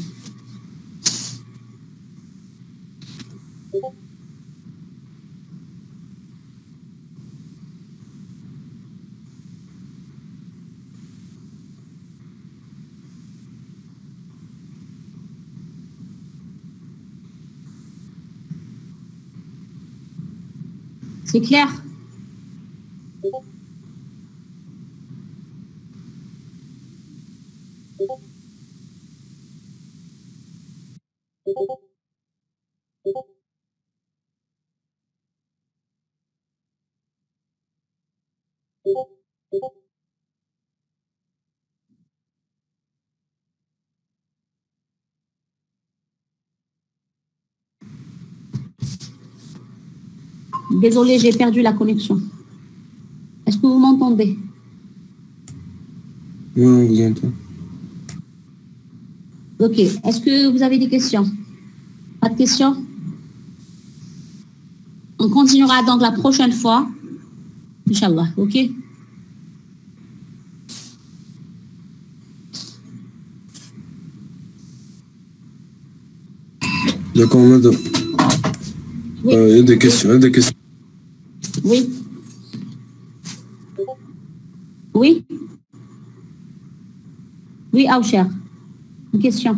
C'est clair? Désolée, j'ai perdu la connexion. Est-ce que vous m'entendez? Oui, on vous entend. Ok. Est-ce que vous avez des questions? Pas de questions? On continuera donc la prochaine fois. Inch'Allah, ok? D'accord, madame. Oui. Il y a des questions, Oui. Oui. Oui, Aoucher. Une question.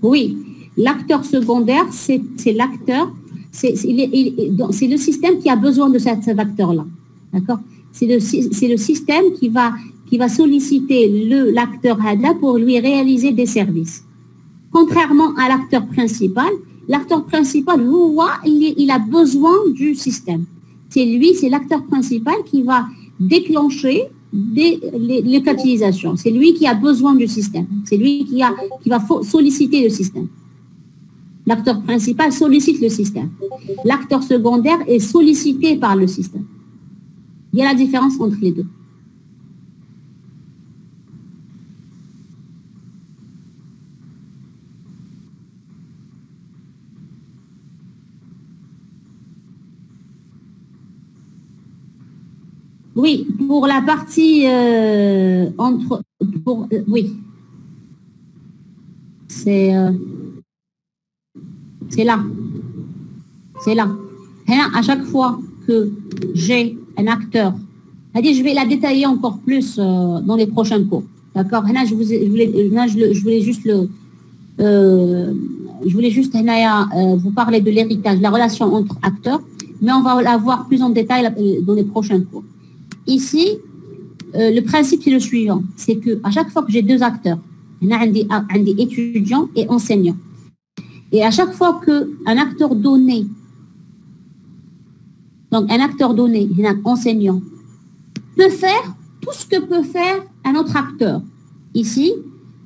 Oui, l'acteur secondaire, c'est l'acteur, c'est le système qui a besoin de cet acteur-là. D'accord? C'est le système qui va solliciter l'acteur HADA pour lui réaliser des services. Contrairement à l'acteur principal, il a besoin du système. C'est l'acteur principal qui va déclencher les cas d'utilisation. C'est lui qui a besoin du système. C'est lui qui va solliciter le système. L'acteur principal sollicite le système. L'acteur secondaire est sollicité par le système. Il y a la différence entre les deux. Oui, pour la partie oui, c'est là. C'est là. À chaque fois que j'ai un acteur, je vais la détailler encore plus dans les prochains cours. D'accord? Je voulais juste je voulais juste vous parler de l'héritage, la relation entre acteurs, mais on va la voir plus en détail dans les prochains cours. Ici, le principe, c'est le suivant, c'est qu'à chaque fois que j'ai deux acteurs, un des étudiants et enseignants, et à chaque fois qu'un acteur donné, donc un acteur donné, un enseignant, peut faire tout ce que peut faire un autre acteur. Ici,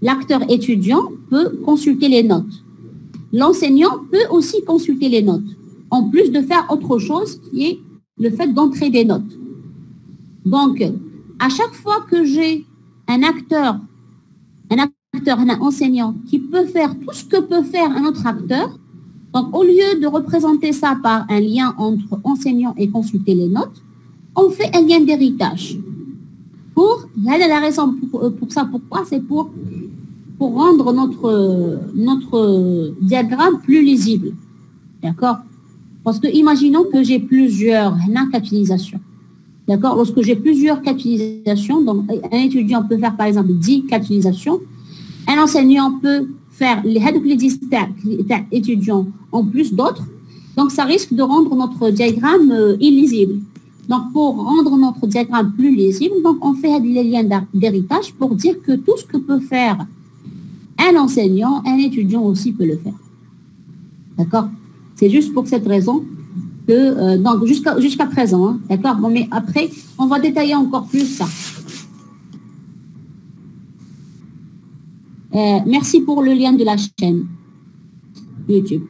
l'acteur étudiant peut consulter les notes. L'enseignant peut aussi consulter les notes, en plus de faire autre chose qui est le fait d'entrer des notes. Donc, à chaque fois que j'ai un acteur, un enseignant qui peut faire tout ce que peut faire un autre acteur, donc au lieu de représenter ça par un lien entre enseignant et consulter les notes, on fait un lien d'héritage. La raison pour ça, pourquoi? C'est pour rendre notre diagramme plus lisible. D'accord? Parce que imaginons que j'ai plusieurs cas d'utilisation. D'accord? Lorsque j'ai plusieurs cas d'utilisation, donc un étudiant peut faire par exemple 10 cas d'utilisation, un enseignant peut faire les 10 étudiants en plus d'autres, donc ça risque de rendre notre diagramme illisible. Donc pour rendre notre diagramme plus lisible, donc on fait les liens d'héritage pour dire que tout ce que peut faire un enseignant, un étudiant aussi peut le faire. D'accord? C'est juste pour cette raison que, donc jusqu'à présent, hein, d'accord? Bon, mais après, on va détailler encore plus ça. Merci pour le lien de la chaîne YouTube.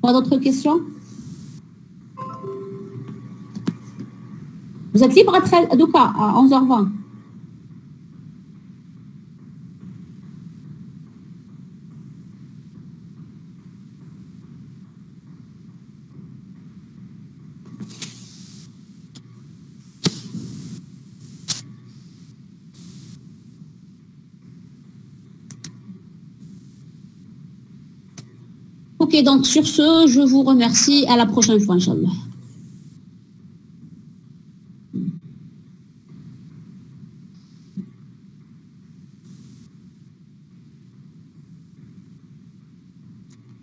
Pas d'autres questions? Vous êtes libre à 11h20. Ok, donc sur ce, je vous remercie. À la prochaine fois, Inch'Allah.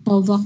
Au revoir.